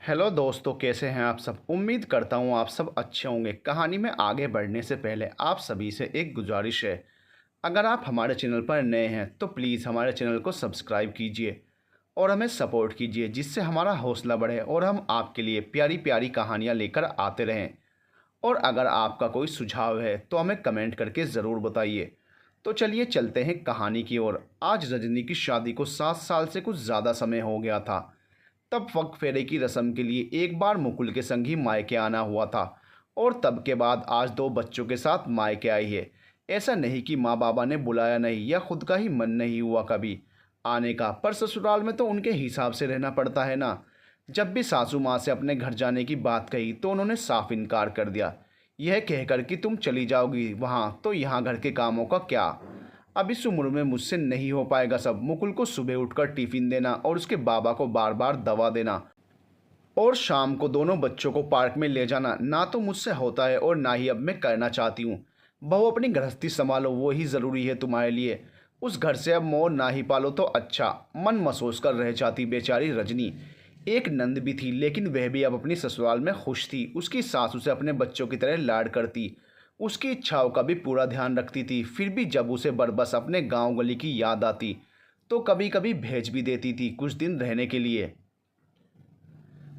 Hello दोस्तों, कैसे हैं आप सब। उम्मीद करता हूँ आप सब अच्छे होंगे। कहानी में आगे बढ़ने से पहले आप सभी से एक गुजारिश है। अगर आप हमारे चैनल पर नए हैं तो प्लीज़ हमारे चैनल को सब्सक्राइब कीजिए और हमें सपोर्ट कीजिए, जिससे हमारा हौसला बढ़े और हम आपके लिए प्यारी प्यारी कहानियाँ लेकर आते रहें। और अगर आपका कोई सुझाव है तो हमें कमेंट करके ज़रूर बताइए। तो चलिए चलते हैं कहानी की ओर। आज रजनी की शादी को 7 साल से कुछ ज़्यादा समय हो गया था। तब वक्त फेरे की रस्म के लिए एक बार मुकुल के संग ही मायके आना हुआ था और तब के बाद आज 2 बच्चों के साथ मायके आई है। ऐसा नहीं कि माँ बाबा ने बुलाया नहीं या खुद का ही मन नहीं हुआ कभी आने का, पर ससुराल में तो उनके हिसाब से रहना पड़ता है ना। जब भी सासू माँ से अपने घर जाने की बात कही तो उन्होंने साफ इनकार कर दिया, यह कहकर कि तुम चली जाओगी वहाँ तो यहाँ घर के कामों का क्या। अब इस उम्र में मुझसे नहीं हो पाएगा सब। मुकुल को सुबह उठकर टिफिन देना और उसके बाबा को बार बार दवा देना और शाम को दोनों बच्चों को पार्क में ले जाना ना तो मुझसे होता है और ना ही अब मैं करना चाहती हूँ। बहू, अपनी गृहस्थी संभालो, वो ही ज़रूरी है तुम्हारे लिए। उस घर से अब मोह ना ही पालो तो अच्छा। मन महसूस कर रह जाती बेचारी रजनी। एक नंद भी थी, लेकिन वह भी अब अपनी ससुराल में खुश थी। उसकी सास उसे अपने बच्चों की तरह लाड करती, उसकी इच्छाओं का भी पूरा ध्यान रखती थी। फिर भी जब उसे बरबस अपने गांव गली की याद आती तो कभी कभी भेज भी देती थी कुछ दिन रहने के लिए।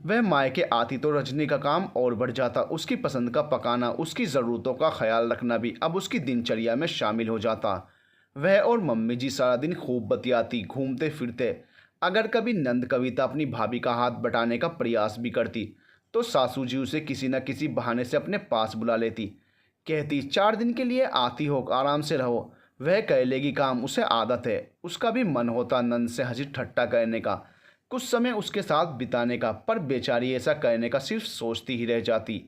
वह मायके आती तो रजनी का काम और बढ़ जाता। उसकी पसंद का पकाना, उसकी ज़रूरतों का ख्याल रखना भी अब उसकी दिनचर्या में शामिल हो जाता। वह और मम्मी जी सारा दिन खूब बतियाती, घूमते फिरते। अगर कभी नंद कविता अपनी भाभी का हाथ बटाने का प्रयास भी करती तो सासू जी उसे किसी न किसी बहाने से अपने पास बुला लेती। कहती, 4 दिन के लिए आती हो, आराम से रहो। वह कर लेगी काम, उसे आदत है। उसका भी मन होता नंद से हंसी ठट्टा करने का, कुछ समय उसके साथ बिताने का, पर बेचारी ऐसा करने का सिर्फ सोचती ही रह जाती।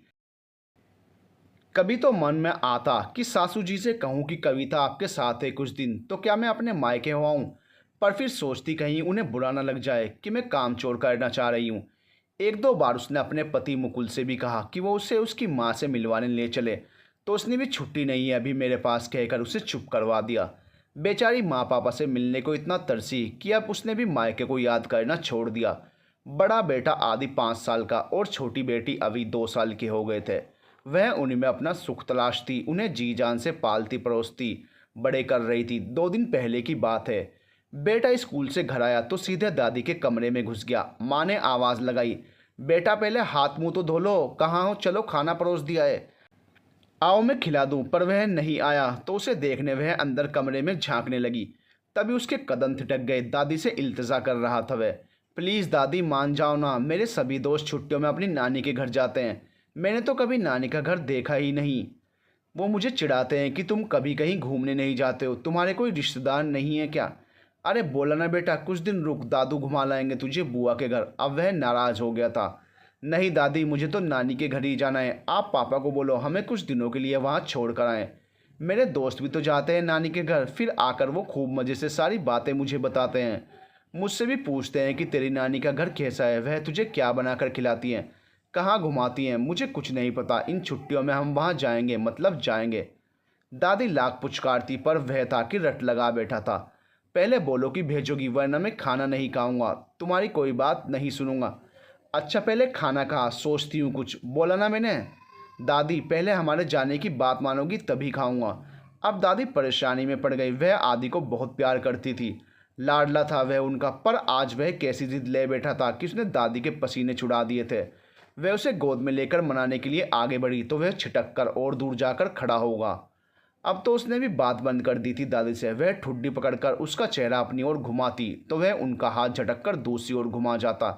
कभी तो मन में आता कि सासू जी से कहूँ कि कविता आपके साथ है कुछ दिन तो क्या मैं अपने मायके हो आऊँ, पर फिर सोचती कहीं उन्हें बुरा न लग जाए कि मैं काम चोर करना चाह रही हूँ। एक दो बार उसने अपने पति मुकुल से भी कहा कि वो उसे उसकी माँ से मिलवाने ले चले, तो उसने भी छुट्टी नहीं है अभी मेरे पास कहकर उसे चुप करवा दिया। बेचारी माँ पापा से मिलने को इतना तरसी कि अब उसने भी मायके को याद करना छोड़ दिया। बड़ा बेटा आदि 5 साल का और छोटी बेटी अभी 2 साल के हो गए थे। वह उन्हीं में अपना सुख तलाशती, उन्हें जी जान से पालती परोसती बड़े कर रही थी। 2 दिन पहले की बात है। बेटा स्कूल से घर आया तो सीधे दादी के कमरे में घुस गया। माँ ने आवाज़ लगाई, बेटा पहले हाथ मुंह तो धो लो, कहाँ हो, चलो खाना परोस दिया है, आओ मैं खिला दूं। पर वह नहीं आया तो उसे देखने वह अंदर कमरे में झांकने लगी। तभी उसके कदम थिटक गए। दादी से इल्तिजा कर रहा था वह, प्लीज़ दादी मान जाओ ना, मेरे सभी दोस्त छुट्टियों में अपनी नानी के घर जाते हैं, मैंने तो कभी नानी का घर देखा ही नहीं। वो मुझे चिढ़ाते हैं कि तुम कभी कहीं घूमने नहीं जाते हो, तुम्हारे कोई रिश्तेदार नहीं है क्या। अरे बोला ना बेटा, कुछ दिन रुक, दादू घुमा लाएंगे तुझे बुआ के घर। अब वह नाराज़ हो गया था। नहीं दादी, मुझे तो नानी के घर ही जाना है, आप पापा को बोलो हमें कुछ दिनों के लिए वहाँ छोड़ कर आएँ। मेरे दोस्त भी तो जाते हैं नानी के घर, फिर आकर वो खूब मज़े से सारी बातें मुझे बताते हैं। मुझसे भी पूछते हैं कि तेरी नानी का घर कैसा है, वह तुझे क्या बनाकर खिलाती हैं, कहाँ घुमाती हैं। मुझे कुछ नहीं पता, इन छुट्टियों में हम वहाँ जाएंगे, मतलब जाएंगे। दादी लाख पुचकारती पर वह था कि रट लगा बैठा था। पहले बोलो कि भेजोगी, वरना मैं खाना नहीं खाऊंगा, तुम्हारी कोई बात नहीं सुनूंगा। अच्छा पहले खाना कहा, सोचती हूँ कुछ, बोला ना मैंने। दादी पहले हमारे जाने की बात मानोगी तभी खाऊंगा। अब दादी परेशानी में पड़ गई। वह आदि को बहुत प्यार करती थी, लाडला था वह उनका, पर आज वह कैसी जिद ले बैठा था कि उसने दादी के पसीने छुड़ा दिए थे। वह उसे गोद में लेकर मनाने के लिए आगे बढ़ी तो वह छिटक कर और दूर जाकर खड़ा होगा। अब तो उसने भी बात बंद कर दी थी दादी से। वह ठुड्डी पकड़कर उसका चेहरा अपनी ओर घुमाती तो वह उनका हाथ झटक कर दूसरी ओर घुमा जाता।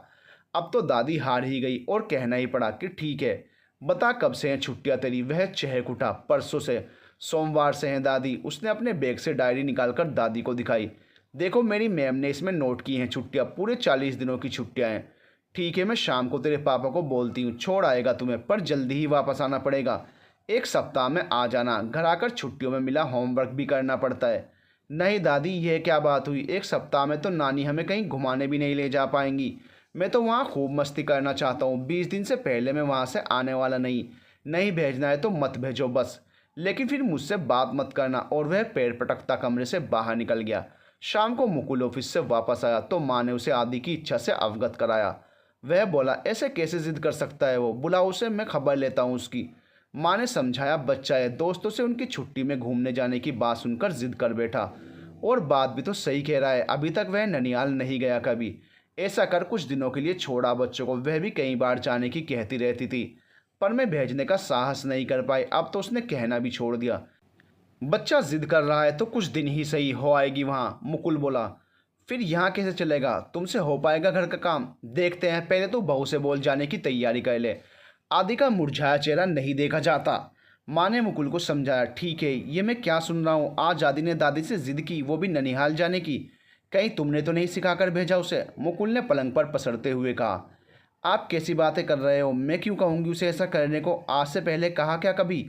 अब तो दादी हार ही गई और कहना ही पड़ा कि ठीक है, बता कब से हैं छुट्टियां तेरी। वह चहक उठा, परसों से, सोमवार से हैं दादी। उसने अपने बैग से डायरी निकालकर दादी को दिखाई। देखो मेरी मैम ने इसमें नोट की हैं छुट्टियां, पूरे 40 दिनों की छुट्टियां हैं। ठीक है, मैं शाम को तेरे पापा को बोलती हूँ, छोड़ आएगा तुम्हें, पर जल्दी ही वापस आना पड़ेगा। 1 सप्ताह में आ जाना, घर आकर छुट्टियों में मिला होमवर्क भी करना पड़ता है। नहीं दादी, यह क्या बात हुई, 1 सप्ताह में तो नानी हमें कहीं घुमाने भी नहीं ले जा पाएंगी। मैं तो वहाँ खूब मस्ती करना चाहता हूँ, 20 दिन से पहले मैं वहाँ से आने वाला नहीं। नहीं भेजना है तो मत भेजो बस, लेकिन फिर मुझसे बात मत करना। और वह पैर पटकता कमरे से बाहर निकल गया। शाम को मुकुल ऑफिस से वापस आया तो माँ ने उसे आदि की इच्छा से अवगत कराया। वह बोला, ऐसे कैसे जिद कर सकता है वो, बुलाओ उसे, मैं खबर लेता हूँ उसकी। माँ ने समझाया, बच्चा है, दोस्तों से उनकी छुट्टी में घूमने जाने की बात सुनकर जिद कर बैठा। और बात भी तो सही कह रहा है, अभी तक वह ननिहाल नहीं गया कभी। ऐसा कर कुछ दिनों के लिए छोड़ा बच्चों को, वह भी कई बार जाने की कहती रहती थी, पर मैं भेजने का साहस नहीं कर पाई। अब तो उसने कहना भी छोड़ दिया। बच्चा जिद कर रहा है तो कुछ दिन ही सही हो आएगी वहाँ, मुकुल बोला। फिर यहाँ कैसे चलेगा, तुमसे हो पाएगा घर का काम? देखते हैं, पहले तो बहू से बोल जाने की तैयारी कर ले। आदि का मुरझाया चेहरा नहीं देखा जाता। माँ ने मुकुल को समझाया, ठीक है, ये मैं क्या सुन रहा हूँ, आज आदि ने दादी से जिद की, वो भी ननिहाल जाने की। कहीं तुमने तो नहीं सिखाकर भेजा उसे? मुकुल ने पलंग पर पसरते हुए कहा। आप कैसी बातें कर रहे हो, मैं क्यों कहूँगी उसे ऐसा करने को, आज से पहले कहा क्या कभी?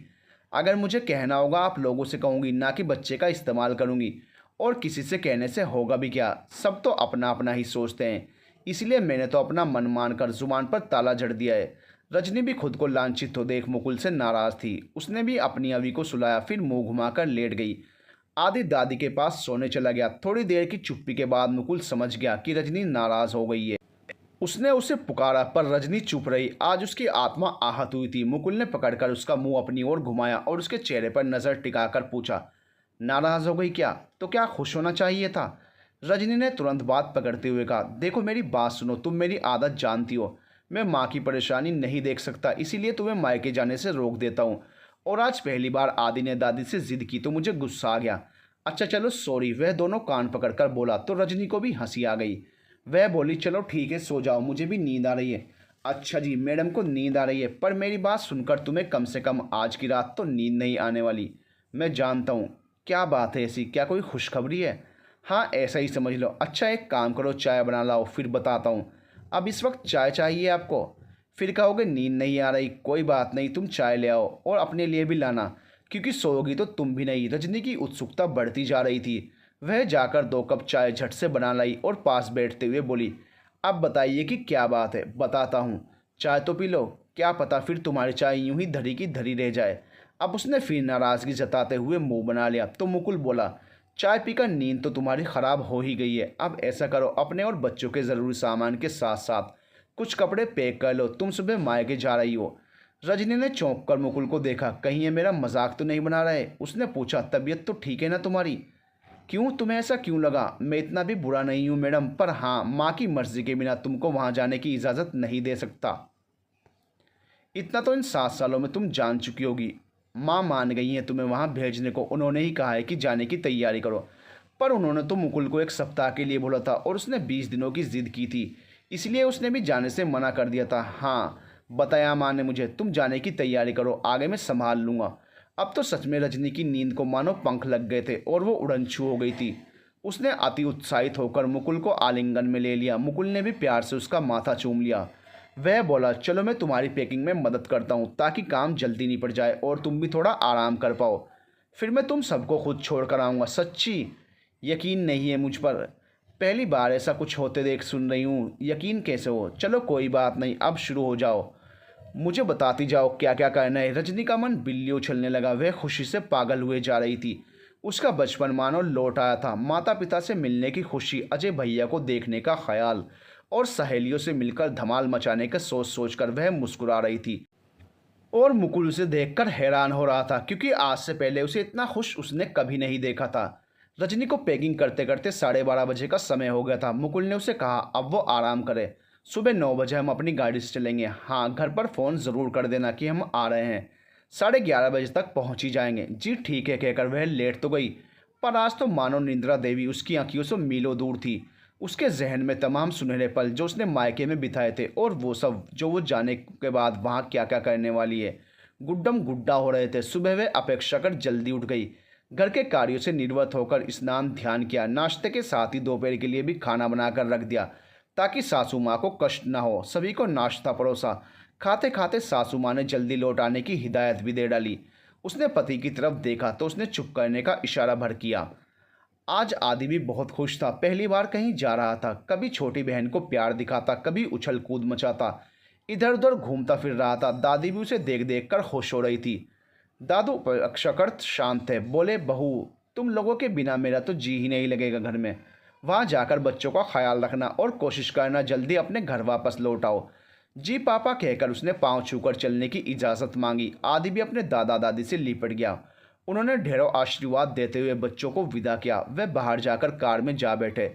अगर मुझे कहना होगा आप लोगों से कहूँगी, ना कि बच्चे का इस्तेमाल करूँगी। और किसी से कहने से होगा भी क्या, सब तो अपना अपना ही सोचते हैं। इसलिए मैंने तो अपना मन मानकर जुबान पर ताला जड़ दिया है। रजनी भी खुद को लांछित हो देख मुकुल से नाराज़ थी। उसने भी अपनी अवी को सुलाया, फिर मुंह घुमाकर लेट गई। आदि दादी के पास सोने चला गया। थोड़ी देर की चुप्पी के बाद मुकुल समझ गया कि रजनी नाराज़ हो गई है। उसने उसे पुकारा, पर रजनी चुप रही। आज उसकी आत्मा आहत हुई थी। मुकुल ने पकड़कर उसका मुंह अपनी ओर घुमाया और उसके चेहरे पर नज़र टिकाकर पूछा, नाराज़ हो गई क्या? तो क्या खुश होना चाहिए था? रजनी ने तुरंत बात पकड़ते हुए कहा, देखो मेरी बात सुनो, तुम मेरी आदत जानती हो। मैं माँ की परेशानी नहीं देख सकता, इसीलिए तुम्हें मायके जाने से रोक देता हूँ। और आज पहली बार आदि ने दादी से जिद की तो मुझे गुस्सा आ गया। अच्छा चलो सॉरी, वह दोनों कान पकड़कर बोला तो रजनी को भी हंसी आ गई। वह बोली, चलो ठीक है, सो जाओ, मुझे भी नींद आ रही है। अच्छा जी, मैडम को नींद आ रही है, पर मेरी बात सुनकर तुम्हें कम से कम आज की रात तो नींद नहीं आने वाली। मैं जानता हूँ। क्या बात है ऐसी, क्या कोई खुशखबरी है? हाँ ऐसा ही समझ लो। अच्छा एक काम करो, चाय बना लाओ, फिर बताता हूँ। अब इस वक्त चाय चाहिए आपको? फिर कहोगे नींद नहीं आ रही, कोई बात नहीं, तुम चाय ले आओ और अपने लिए भी लाना, क्योंकि सोओगी तो तुम भी नहीं। रजनी की उत्सुकता बढ़ती जा रही थी। वह जाकर 2 कप चाय झट से बना लाई और पास बैठते हुए बोली, अब बताइए कि क्या बात है। बताता हूँ, चाय तो पी लो, क्या पता फिर तुम्हारी चाय यूं ही धरी की धरी रह जाए। अब उसने फिर नाराज़गी जताते हुए मुंह बना लिया तो मुकुल बोला, चाय पीकर नींद तो तुम्हारी ख़राब हो ही गई है। अब ऐसा करो, अपने और बच्चों के ज़रूरी सामान के साथ साथ कुछ कपड़े पैक कर लो, तुम सुबह मायके जा रही हो। रजनी ने चौंक कर मुकुल को देखा, कहीं ये मेरा मजाक तो नहीं बना रहे? उसने पूछा, तबीयत तो ठीक है ना तुम्हारी? क्यों, तुम्हें ऐसा क्यों लगा? मैं इतना भी बुरा नहीं हूँ मैडम, पर हाँ, माँ की मर्जी के बिना तुमको वहाँ जाने की इजाज़त नहीं दे सकता। इतना तो इन 7 सालों में तुम जान चुकी होगी। माँ मान गई हैं तुम्हें वहाँ भेजने को, उन्होंने ही कहा है कि जाने की तैयारी करो। पर उन्होंने तो मुकुल को 1 सप्ताह के लिए बोला था और उसने 20 दिनों की जिद की थी, इसलिए उसने भी जाने से मना कर दिया था। हाँ बताया माँ ने मुझे, तुम जाने की तैयारी करो, आगे मैं संभाल लूँगा। अब तो सच में रजनी की नींद को मानो पंख लग गए थे और वो उड़नछू हो गई थी। उसने अति उत्साहित होकर मुकुल को आलिंगन में ले लिया। मुकुल ने भी प्यार से उसका माथा चूम लिया। वह बोला, चलो मैं तुम्हारी पैकिंग में मदद करता हूँ ताकि काम जल्दी निपट जाए और तुम भी थोड़ा आराम कर पाओ। फिर मैं तुम सबको खुद छोड़ कर आऊँगा। सच्ची? यकीन नहीं है मुझ पर, पहली बार ऐसा कुछ होते देख सुन रही हूँ, यकीन कैसे हो? चलो कोई बात नहीं, अब शुरू हो जाओ, मुझे बताती जाओ क्या क्या करना है। रजनी का मन बिल्ली उछलने लगा। वह खुशी से पागल हुए जा रही थी। उसका बचपन मानो लौट आया था। माता पिता से मिलने की खुशी, अजय भैया को देखने का ख्याल और सहेलियों से मिलकर धमाल मचाने का सोच सोच कर वह मुस्कुरा रही थी। और मुकुल उसे देखकर हैरान हो रहा था, क्योंकि आज से पहले उसे इतना खुश उसने कभी नहीं देखा था। रजनी को पैकिंग करते करते 12:30 बजे का समय हो गया था। मुकुल ने उसे कहा, अब वो आराम करे, सुबह 9 बजे हम अपनी गाड़ी से चलेंगे। हाँ घर पर फ़ोन ज़रूर कर देना कि हम आ रहे हैं, 11:30 बजे तक पहुंच ही जाएंगे। जी ठीक है कहकर वह लेट तो गई, पर आज तो मानो निंद्रा देवी उसकी आंखों से मीलों दूर थी। उसके जहन में तमाम सुनहरे पल जो उसने मायके में बिताए थे और वो सब जो वो जाने के बाद वहाँ क्या क्या करने वाली है, गुड्डम गुड्डा हो रहे थे। सुबह वह अपेक्षाकृत जल्दी उठ गई। घर के कार्यों से निर्वत होकर स्नान ध्यान किया। नाश्ते के साथ ही दोपहर के लिए भी खाना बनाकर रख दिया ताकि सासू माँ को कष्ट न हो। सभी को नाश्ता परोसा। खाते खाते सासू माँ ने जल्दी लौट आने की हिदायत भी दे डाली। उसने पति की तरफ देखा तो उसने चुप करने का इशारा भर किया। आज आदि भी बहुत खुश था। पहली बार कहीं जा रहा था। कभी छोटी बहन को प्यार दिखाता, कभी उछल कूद मचाता, इधर उधर घूमता फिर रहा था। दादी भी उसे देख देख कर खुश हो रही थी। दादू अक्षकर्त शांत थे। बोले, बहू तुम लोगों के बिना मेरा तो जी ही नहीं लगेगा घर में। वहाँ जाकर बच्चों का ख्याल रखना और कोशिश करना जल्दी अपने घर वापस लौट आओ। जी पापा कहकर उसने पाँव छूकर चलने की इजाज़त मांगी। आदि भी अपने दादा दादी से लिपट गया। उन्होंने ढेरों आशीर्वाद देते हुए बच्चों को विदा किया। वे बाहर जाकर कार में जा बैठे।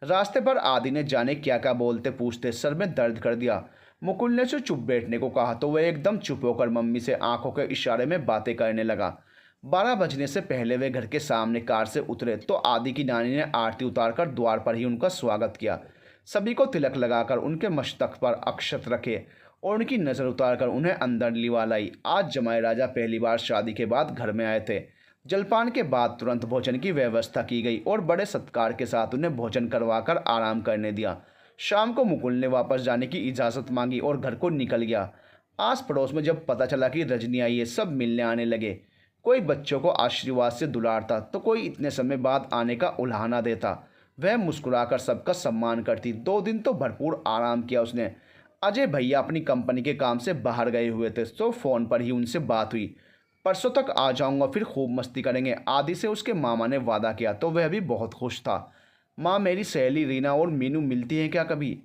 रास्ते पर आदि ने जाने क्या क्या बोलते पूछते सर में दर्द कर दिया। मुकुल ने उसे चुप बैठने को कहा तो वह एकदम चुप होकर मम्मी से आंखों के इशारे में बातें करने लगा। 12 बजने से पहले वे घर के सामने कार से उतरे तो आदि की नानी ने आरती उतारकर द्वार पर ही उनका स्वागत किया। सभी को तिलक लगाकर उनके मस्तक पर अक्षत रखे और उनकी नज़र उतारकर उन्हें अंदर लिवा लाई। आज जमाई राजा पहली बार शादी के बाद घर में आए थे। जलपान के बाद तुरंत भोजन की व्यवस्था की गई और बड़े सत्कार के साथ उन्हें भोजन करवाकर आराम करने दिया। शाम को मुकुल ने वापस जाने की इजाज़त मांगी और घर को निकल गया। आस पड़ोस में जब पता चला कि रजनी आई है, सब मिलने आने लगे। कोई बच्चों को आशीर्वाद से दुलारता तो कोई इतने समय बाद आने का उल्हाना देता। वह मुस्कुराकर सबका सम्मान करती। 2 दिन तो भरपूर आराम किया उसने। अजय भैया अपनी कंपनी के काम से बाहर गए हुए थे तो फ़ोन पर ही उनसे बात हुई। परसों तक आ जाऊंगा, फिर खूब मस्ती करेंगे। आदि से उसके मामा ने वादा किया तो वह भी बहुत खुश था। माँ, मेरी सहेली रीना और मीनू मिलती हैं क्या कभी?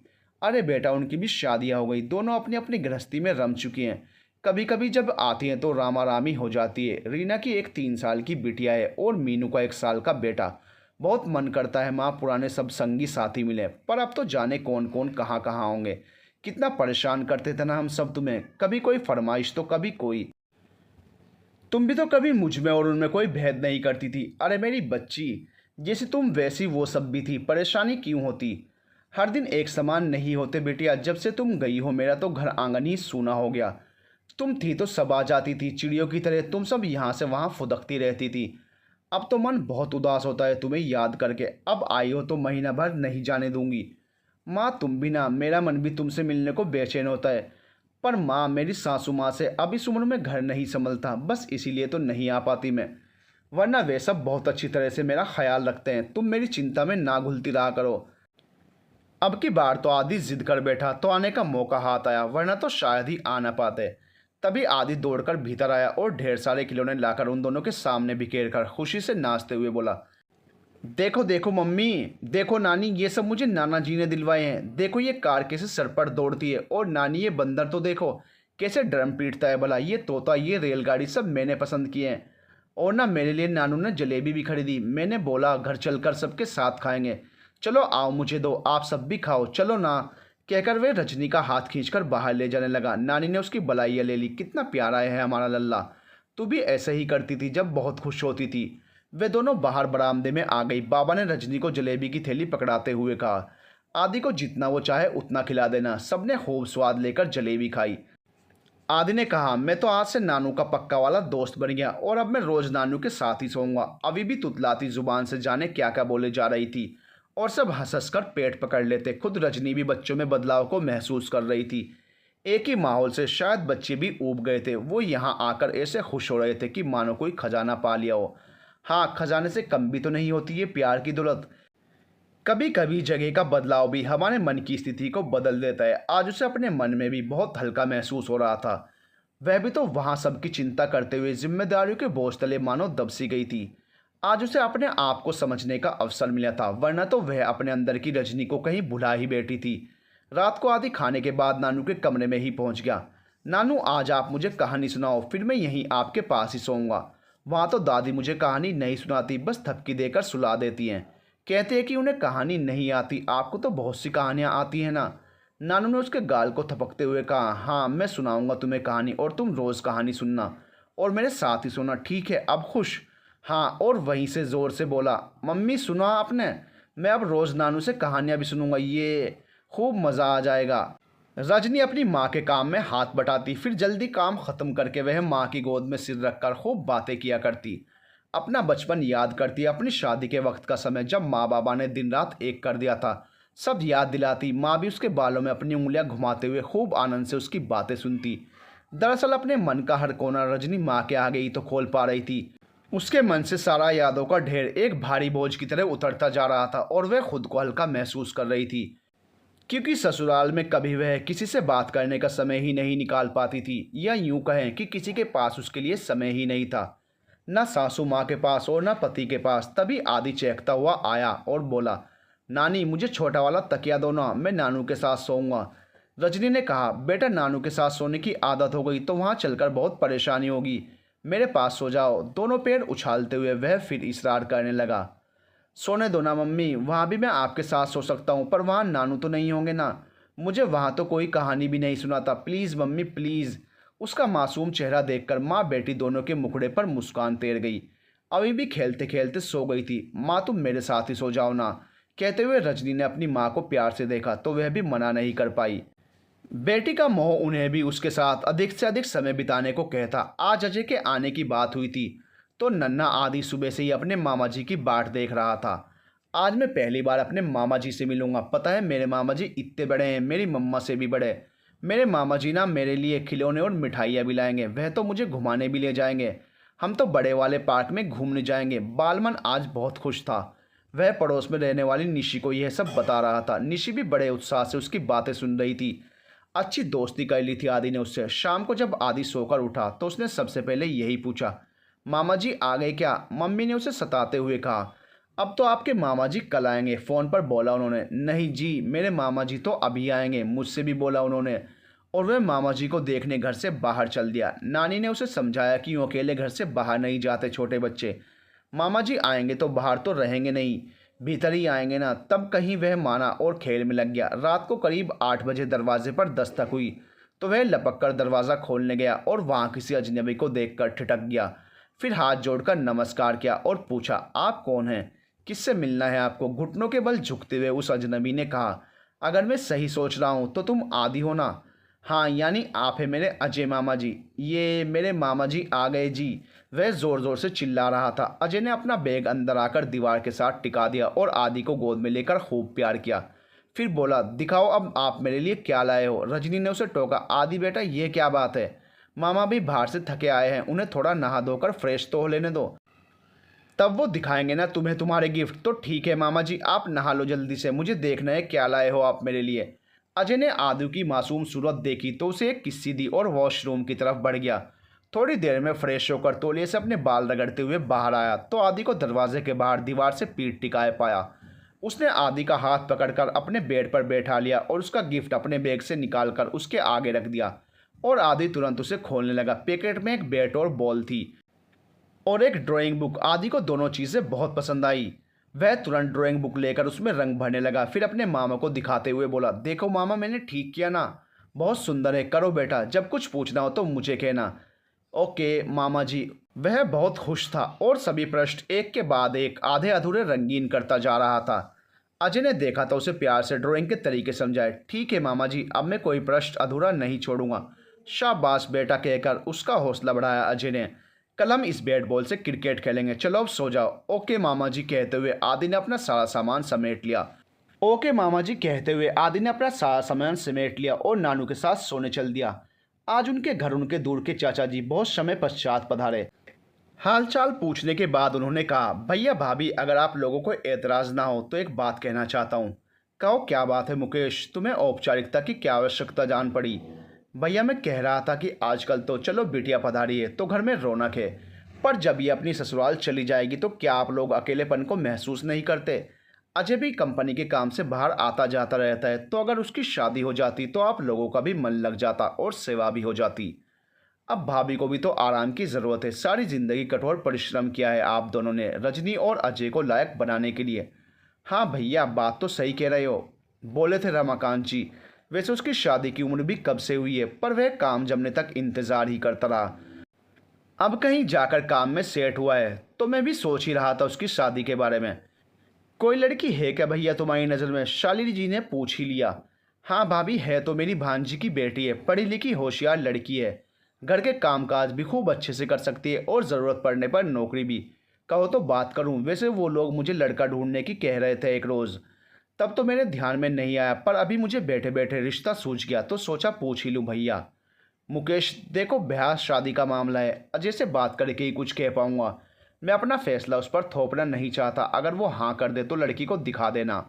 अरे बेटा, उनकी भी शादियाँ हो गई। दोनों अपनी अपनी गृहस्थी में रम चुकी हैं। कभी कभी जब आती हैं तो रामारामी हो जाती है। रीना की एक 3 साल की बिटिया है और मीनू का 1 साल का बेटा। बहुत मन करता है माँ पुराने सब संगी साथी मिले, पर अब तो जाने कौन कौन कहाँ कहाँ होंगे। कितना परेशान करते थे ना हम सब तुम्हें, कभी कोई फरमाइश तो कभी कोई। तुम भी तो कभी मुझ में और उनमें कोई भेद नहीं करती थी। अरे मेरी बच्ची, जैसी तुम वैसी वो सब भी थी। परेशानी क्यों होती? हर दिन एक समान नहीं होते बेटिया। जब से तुम गई हो मेरा तो घर आंगन ही सूना हो गया। तुम थी तो सब आ जाती थी चिड़ियों की तरह। तुम सब यहाँ से वहाँ फुदकती रहती थी। अब तो मन बहुत उदास होता है तुम्हें याद करके। अब आई हो तो महीना भर नहीं जाने दूंगी। माँ, तुम भी ना, मेरा मन भी तुमसे मिलने को बेचैन होता है। पर माँ, मेरी सासू माँ से अब इस उम्र में घर नहीं संभलता, बस इसीलिए तो नहीं आ पाती मैं। वरना वे सब बहुत अच्छी तरह से मेरा ख्याल रखते हैं। तुम मेरी चिंता में ना घुलती रहा करो। अब की बार तो आदि जिद कर बैठा तो आने का मौका हाथ आया, वरना तो शायद ही आ ना पाते। तभी आदि दौड़कर भीतर आया और ढेर सारे खिलौने लाकर उन दोनों के सामने बिखेर कर खुशी से नाचते हुए बोला, देखो देखो मम्मी, देखो नानी, ये सब मुझे नाना जी ने दिलवाए हैं। देखो ये कार कैसे सर पर दौड़ती है, और नानी ये बंदर तो देखो कैसे ड्रम पीटता है भला। ये तोता, ये रेलगाड़ी सब मैंने पसंद किए हैं। और ना मेरे लिए नानू ने जलेबी भी खरीदी। मैंने बोला घर चलकर सबके साथ खाएंगे। चलो आओ, मुझे दो, आप सब भी खाओ, चलो ना। कहकर वे रजनी का हाथ खींचकर बाहर ले जाने लगा। नानी ने उसकी बलाइयाँ ले ली। कितना प्यारा है हमारा लल्ला। तू भी ऐसे ही करती थी जब बहुत खुश होती थी। वे दोनों बाहर बरामदे में आ गई। बाबा ने रजनी को जलेबी की थैली पकड़ाते हुए कहा, आदि को जितना वो चाहे उतना खिला देना। सबने खूब स्वाद लेकर जलेबी खाई। आदि ने कहा, मैं तो आज से नानू का पक्का वाला दोस्त बन गया और अब मैं रोज नानू के साथ ही सोऊंगा। अभी भी तुतलाती जुबान से जाने क्या क्या बोले जा रही थी और सब हंस हंस कर पेट पकड़ लेते। खुद रजनी भी बच्चों में बदलाव को महसूस कर रही थी। एक ही माहौल से शायद बच्चे भी ऊब गए थे। वो यहाँ आकर ऐसे खुश हो रहे थे कि मानो कोई खजाना पा लिया हो। हाँ, खजाने से कम भी तो नहीं होती ये प्यार की दौलत। कभी कभी जगह का बदलाव भी हमारे मन की स्थिति को बदल देता है। आज उसे अपने मन में भी बहुत हल्का महसूस हो रहा था। वह भी तो वहाँ सबकी चिंता करते हुए जिम्मेदारियों के बोझ तले मानो दब सी गई थी। आज उसे अपने आप को समझने का अवसर मिला था, वरना तो वह अपने अंदर की रजनी को कहीं भुला ही बैठी थी। रात को आदि खाने के बाद नानू के कमरे में ही पहुंच गया। नानू, आज आप मुझे कहानी सुनाओ, फिर मैं यहीं आपके पास ही सोऊंगा। वहाँ तो दादी मुझे कहानी नहीं सुनाती, बस थपकी देकर सुला देती हैं। कहते हैं कि उन्हें कहानी नहीं आती। आपको तो बहुत सी कहानियाँ आती हैं ना। नानू ने उसके गाल को थपकते हुए कहा, हाँ, मैं सुनाऊंगा तुम्हें कहानी और तुम रोज़ कहानी सुनना और मेरे साथ ही सोना, ठीक है? अब खुश? हाँ। और वहीं से ज़ोर से बोला, मम्मी सुना आपने? मैं अब रोज़ नानू से कहानियाँ भी सुनूंगा। ये खूब मज़ा आ जाएगा। रजनी अपनी माँ के काम में हाथ बटाती, फिर जल्दी काम ख़त्म करके वह माँ की गोद में सिर रखकर खूब बातें किया करती। अपना बचपन याद करती, अपनी शादी के वक्त का समय जब माँ बाबा ने दिन रात एक कर दिया था, सब याद दिलाती। माँ भी उसके बालों में अपनी उंगलियां घुमाते हुए खूब आनंद से उसकी बातें सुनती। दरअसल अपने मन का हर कोना रजनी माँ के आगे ही तो खोल पा रही थी। उसके मन से सारा यादों का ढेर एक भारी बोझ की तरह उतरता जा रहा था और वह खुद को हल्का महसूस कर रही थी, क्योंकि ससुराल में कभी वह किसी से बात करने का समय ही नहीं निकाल पाती थी, या यूं कहें कि किसी के पास उसके लिए समय ही नहीं था, ना सासू माँ के पास और ना पति के पास। तभी आदि चहकता हुआ आया और बोला, नानी मुझे छोटा वाला तकिया दो ना, मैं नानू के साथ सोऊंगा। रजनी ने कहा, बेटा नानू के साथ सोने की आदत हो गई तो वहाँ चलकर बहुत परेशानी होगी, मेरे पास सो जाओ। दोनों पैर उछालते हुए वह फिर इसरार करने लगा। सोने दो ना मम्मी, वहाँ भी मैं आपके साथ सो सकता हूँ, पर वहाँ नानू तो नहीं होंगे ना। मुझे वहाँ तो कोई कहानी भी नहीं सुनाता, प्लीज़ मम्मी प्लीज़। उसका मासूम चेहरा देखकर माँ बेटी दोनों के मुखड़े पर मुस्कान तैर गई। अभी भी खेलते खेलते सो गई थी। माँ तुम मेरे साथ ही सो जाओ ना, कहते हुए रजनी ने अपनी माँ को प्यार से देखा तो वह भी मना नहीं कर पाई। बेटी का मोह उन्हें भी उसके साथ अधिक से अधिक समय बिताने को कहता। आज अजय के आने की बात हुई थी तो नन्हा आदि सुबह से ही अपने मामा जी की बाट देख रहा था। आज मैं पहली बार अपने मामा जी से मिलूंगा। पता है मेरे मामा जी इतने बड़े हैं, मेरी मम्मा से भी बड़े। मेरे मामा जी ना मेरे लिए खिलौने और मिठाइयाँ भी लाएंगे, वह तो मुझे घुमाने भी ले जाएंगे। हम तो बड़े वाले पार्क में घूमने जाएंगे। बालमन आज बहुत खुश था। वह पड़ोस में रहने वाली निशी को यह सब बता रहा था। निशी भी बड़े उत्साह से उसकी बातें सुन रही थी। अच्छी दोस्ती कर ली थी आदि ने उससे। शाम को जब आदि सोकर उठा तो उसने सबसे पहले यही पूछा, मामा जी आ गए क्या? मम्मी ने उसे सताते हुए कहा, अब तो आपके मामा जी कल आएंगे, फ़ोन पर बोला उन्होंने। नहीं जी, मेरे मामा जी तो अभी आएंगे, मुझसे भी बोला उन्होंने। और वह मामा जी को देखने घर से बाहर चल दिया। नानी ने उसे समझाया कि यूँ अकेले घर से बाहर नहीं जाते छोटे बच्चे। मामा जी आएंगे तो बाहर तो रहेंगे नहीं, भीतर ही आएंगे ना। तब कहीं वह माना और खेल में लग गया। रात को करीब 8 बजे दरवाजे पर दस्तक हुई तो वह लपक कर दरवाज़ा खोलने गया और वहाँ किसी अजनबी को देखकर ठिठक गया। फिर हाथ जोड़कर नमस्कार किया और पूछा, आप कौन हैं? किससे मिलना है आपको? घुटनों के बल झुकते हुए उस अजनबी ने कहा, अगर मैं सही सोच रहा हूँ तो तुम आदि हो ना? हाँ, यानी आप हैं मेरे अजय मामा जी। ये मेरे मामा जी आ गए जी। वह ज़ोर ज़ोर से चिल्ला रहा था। अजय ने अपना बैग अंदर आकर दीवार के साथ टिका दिया और आदि को गोद में लेकर खूब प्यार किया। फिर बोला, दिखाओ अब आप मेरे लिए क्या लाए हो। रजनी ने उसे टोका, आदि बेटा ये क्या बात है? मामा भी बाहर से थके आए हैं, उन्हें थोड़ा नहा धोकर फ्रेश तो हो लेने दो, तब वो दिखाएंगे ना तुम्हें तुम्हारे गिफ्ट। तो ठीक है मामा जी, आप नहा लो जल्दी से, मुझे देखना है क्या लाए हो आप मेरे लिए। अजय ने आदि की मासूम सूरत देखी तो उसे एक किस्सी दी और वॉशरूम की तरफ बढ़ गया। थोड़ी देर में फ्रेश होकर तौलिए से अपने बाल रगड़ते हुए बाहर आया तो आदि को दरवाजे के बाहर दीवार से पीठ टिकाए पाया। उसने आदि का हाथ पकड़कर अपने बेड पर बैठा लिया और उसका गिफ्ट अपने बैग से निकालकर उसके आगे रख दिया और आदि तुरंत उसे खोलने लगा। पैकेट में एक बैट और बॉल थी और एक ड्राइंग बुक। आदि को दोनों चीज़ें बहुत पसंद आई। वह तुरंत ड्राइंग बुक लेकर उसमें रंग भरने लगा। फिर अपने मामा को दिखाते हुए बोला, देखो मामा मैंने ठीक किया ना, बहुत सुंदर है। करो बेटा, जब कुछ पूछना हो तो मुझे कहना। ओके मामा जी। वह बहुत खुश था और सभी पृष्ठ एक के बाद एक आधे अधूरे रंगीन करता जा रहा था। अजय ने देखा तो उसे प्यार से ड्राइंग के तरीके समझाए। ठीक है मामा जी, अब मैं कोई पृष्ठ अधूरा नहीं छोड़ूंगा। शाबाश बेटा, कहकर उसका हौसला बढ़ाया अजय ने। कल हम इस बैट बॉल से क्रिकेट खेलेंगे, चलो अब सो जाओ। ओके मामा जी, कहते हुए आदि ने अपना सारा सामान समेट लिया। ओके मामा जी, कहते हुए आदि ने अपना सारा सामान समेट लिया और नानू के साथ सोने चल दिया। आज उनके घर उनके दूर के चाचा जी बहुत समय पश्चात पधारे। हालचाल पूछने के बाद उन्होंने कहा, भैया भाभी अगर आप लोगों को एतराज़ ना हो तो एक बात कहना चाहता हूँ। कहो क्या बात है मुकेश, तुम्हें औपचारिकता की क्या आवश्यकता जान पड़ी? भैया मैं कह रहा था कि आजकल तो चलो बिटिया पधारी है तो घर में रौनक है, पर जब ये अपनी ससुराल चली जाएगी तो क्या आप लोग अकेलेपन को महसूस नहीं करते? अजय भी कंपनी के काम से बाहर आता जाता रहता है, तो अगर उसकी शादी हो जाती तो आप लोगों का भी मन लग जाता और सेवा भी हो जाती। अब भाभी को भी तो आराम की ज़रूरत है। सारी ज़िंदगी कठोर परिश्रम किया है आप दोनों ने रजनी और अजय को लायक बनाने के लिए। हाँ भैया, बात तो सही कह रहे हो, बोले थे रमाकांत जी। वैसे उसकी शादी की उम्र भी कब से हुई है, पर वह काम जमने तक इंतज़ार ही करता रहा। अब कहीं जाकर काम में सेट हुआ है तो मैं भी सोच ही रहा था उसकी शादी के बारे में। कोई लड़की है क्या भैया तुम्हारी नज़र में? शालिनी जी ने पूछ ही लिया। हाँ भाभी, है तो मेरी भांजी की बेटी है, पढ़ी लिखी होशियार लड़की है, घर के कामकाज भी खूब अच्छे से कर सकती है और ज़रूरत पड़ने पर नौकरी भी। कहो तो बात करूं, वैसे वो लोग मुझे लड़का ढूंढने की कह रहे थे एक रोज़, तब तो मेरे ध्यान में नहीं आया, पर अभी मुझे बैठे बैठे रिश्ता सूझ गया तो सोचा पूछ ही लूँ भैया। मुकेश देखो, ब्याह शादी का मामला है, अजय से बात करके ही कुछ कह पाऊँगा। मैं अपना फैसला उस पर थोपना नहीं चाहता, अगर वो हाँ कर दे तो लड़की को दिखा देना,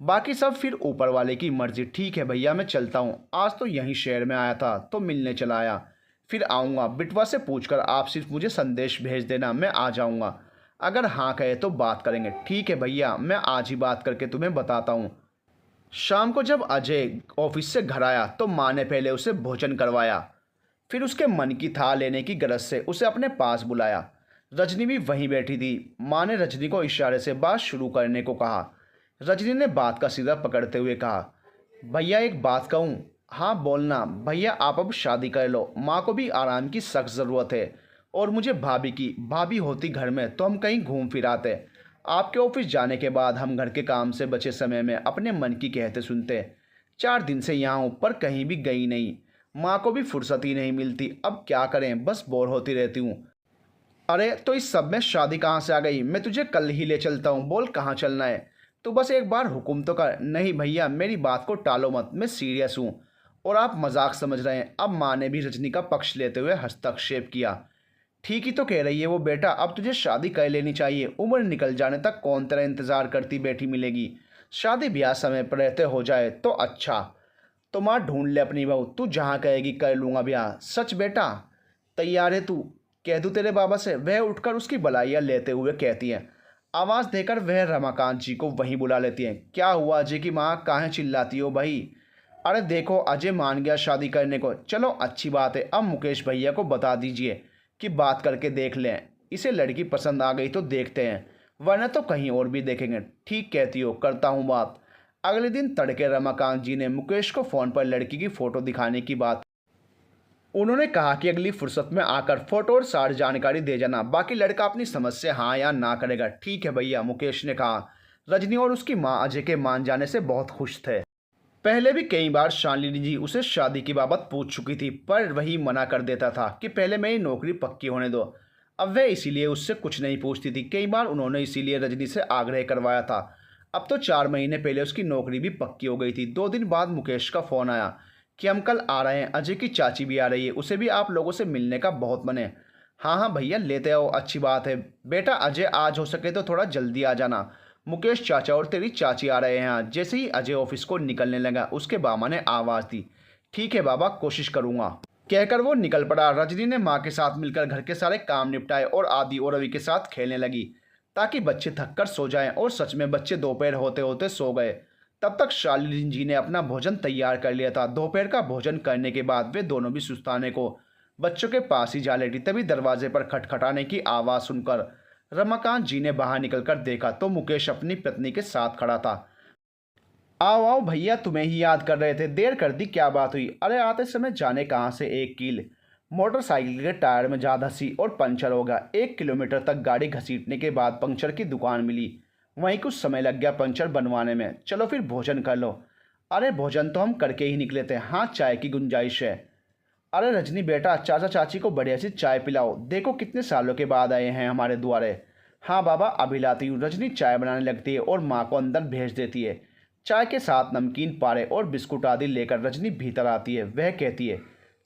बाकी सब फिर ऊपर वाले की मर्जी। ठीक है भैया, मैं चलता हूँ, आज तो यहीं शहर में आया था तो मिलने चला आया, फिर आऊँगा। बिटवा से पूछकर आप सिर्फ मुझे संदेश भेज देना, मैं आ जाऊँगा। अगर हाँ कहे तो बात करेंगे। ठीक है भैया, मैं आज ही बात करके तुम्हें बताता हूँ। शाम को जब अजय ऑफिस से घर आया तो माँ ने पहले उसे भोजन करवाया, फिर उसके मन की था लेने की गरज से उसे अपने पास बुलाया। रजनी भी वहीं बैठी थी। माँ ने रजनी को इशारे से बात शुरू करने को कहा। रजनी ने बात का सीधा पकड़ते हुए कहा, भैया एक बात कहूँ? हाँ बोलना। भैया आप अब शादी कर लो, माँ को भी आराम की सख्त ज़रूरत है, और मुझे भाभी होती घर में तो हम कहीं घूम फिर आते। आपके ऑफिस जाने के बाद हम घर के काम से बचे समय में अपने मन की कहते सुनते। 4 दिन से यहाँ हूँ पर कहीं भी गई नहीं। माँ को भी फुर्सत ही नहीं मिलती, अब क्या करें, बस बोर होती रहती हूँ। अरे तो इस सब में शादी कहाँ से आ गई? मैं तुझे कल ही ले चलता हूँ, बोल कहाँ चलना है? तू बस एक बार हुक्म तो कर। नहीं भैया मेरी बात को टालो मत, मैं सीरियस हूँ और आप मजाक समझ रहे हैं। अब माँ ने भी रजनी का पक्ष लेते हुए हस्तक्षेप किया। ठीक ही तो कह रही है वो बेटा, अब तुझे शादी कर लेनी चाहिए। उम्र निकल जाने तक कौन तेरा इंतज़ार करती बैठी मिलेगी। शादी ब्याह समय पर रहते हो जाए तो अच्छा। तो माँ ढूंढ ले अपनी बहू, तू जहाँ कहेगी कर लूँगा ब्याह। सच बेटा? तैयार है तू? कह दूँ तेरे बाबा से? वह उठकर उसकी बलाइयाँ लेते हुए कहती हैं। आवाज़ देकर वह रमाकांत जी को वहीं बुला लेती हैं। क्या हुआ अजय की माँ, काहे चिल्लाती हो भाई? अरे देखो अजय मान गया शादी करने को, चलो अच्छी बात है। अब मुकेश भैया को बता दीजिए कि बात करके देख लें, इसे लड़की पसंद आ गई तो देखते हैं, वरना तो कहीं और भी देखेंगे। ठीक कहती हो, करता हूँ बात। अगले दिन तड़के रमाकांत जी ने मुकेश को फ़ोन पर लड़की की फ़ोटो दिखाने की बात। उन्होंने कहा कि अगली फुर्सत में आकर फ़ोटो और सारी जानकारी दे जाना, बाकी लड़का अपनी समझ से हाँ या ना करेगा। ठीक है भैया, मुकेश ने कहा। रजनी और उसकी माँ अजय के मान जाने से बहुत खुश थे। पहले भी कई बार शालिनी जी उसे शादी की बाबत पूछ चुकी थी, पर वही मना कर देता था कि पहले मेरी नौकरी पक्की होने दो। अब वह इसीलिए उससे कुछ नहीं पूछती थी। कई बार उन्होंने इसीलिए रजनी से आग्रह करवाया था। अब तो 4 महीने पहले उसकी नौकरी भी पक्की हो गई थी। 2 दिन बाद मुकेश का फ़ोन आया कि हम कल आ रहे हैं, अजय की चाची भी आ रही है, उसे भी आप लोगों से मिलने का बहुत मन है। हाँ हाँ भैया लेते आओ, अच्छी बात है। बेटा अजय आज हो सके तो थोड़ा जल्दी आ जाना, मुकेश चाचा और तेरी चाची आ रहे हैं आज। जैसे ही अजय ऑफिस को निकलने लगा उसके बाबा ने आवाज़ दी। ठीक है बाबा, कोशिश करूँगा, कहकर वो निकल पड़ा। रजनी ने माँ के साथ मिलकर घर के सारे काम निपटाए और आदि और रवि के साथ खेलने लगी ताकि बच्चे थककर सो जाएं। और सच में बच्चे दोपहर होते होते सो गए। तब तक शालिनी जी ने अपना भोजन तैयार कर लिया था। दोपहर का भोजन करने के बाद वे दोनों भी सुस्ताने को बच्चों के पास ही जा लेटी। तभी दरवाजे पर खटखटाने की आवाज़ सुनकर रमाकांत जी ने बाहर निकलकर देखा तो मुकेश अपनी पत्नी के साथ खड़ा था। आओ आओ भैया, तुम्हें ही याद कर रहे थे, देर कर दी, क्या बात हुई? अरे आते समय जाने कहाँ से एक कील मोटरसाइकिल के टायर में जा धंसी और पंचर हो गया। 1 किलोमीटर तक गाड़ी घसीटने के बाद पंचर की दुकान मिली, वहीं कुछ समय लग गया पंचर बनवाने में। चलो फिर भोजन कर लो। अरे भोजन तो हम करके ही निकले थे, हाँ चाय की गुंजाइश है। अरे रजनी बेटा, चाचा चाची को बढ़िया सी चाय पिलाओ, देखो कितने सालों के बाद आए हैं हमारे द्वारे। हाँ बाबा अभी लाती हूँ। रजनी चाय बनाने लगती है और माँ को अंदर भेज देती है। चाय के साथ नमकीन पारे और बिस्कुट आदि लेकर रजनी भीतर आती है। वह कहती है,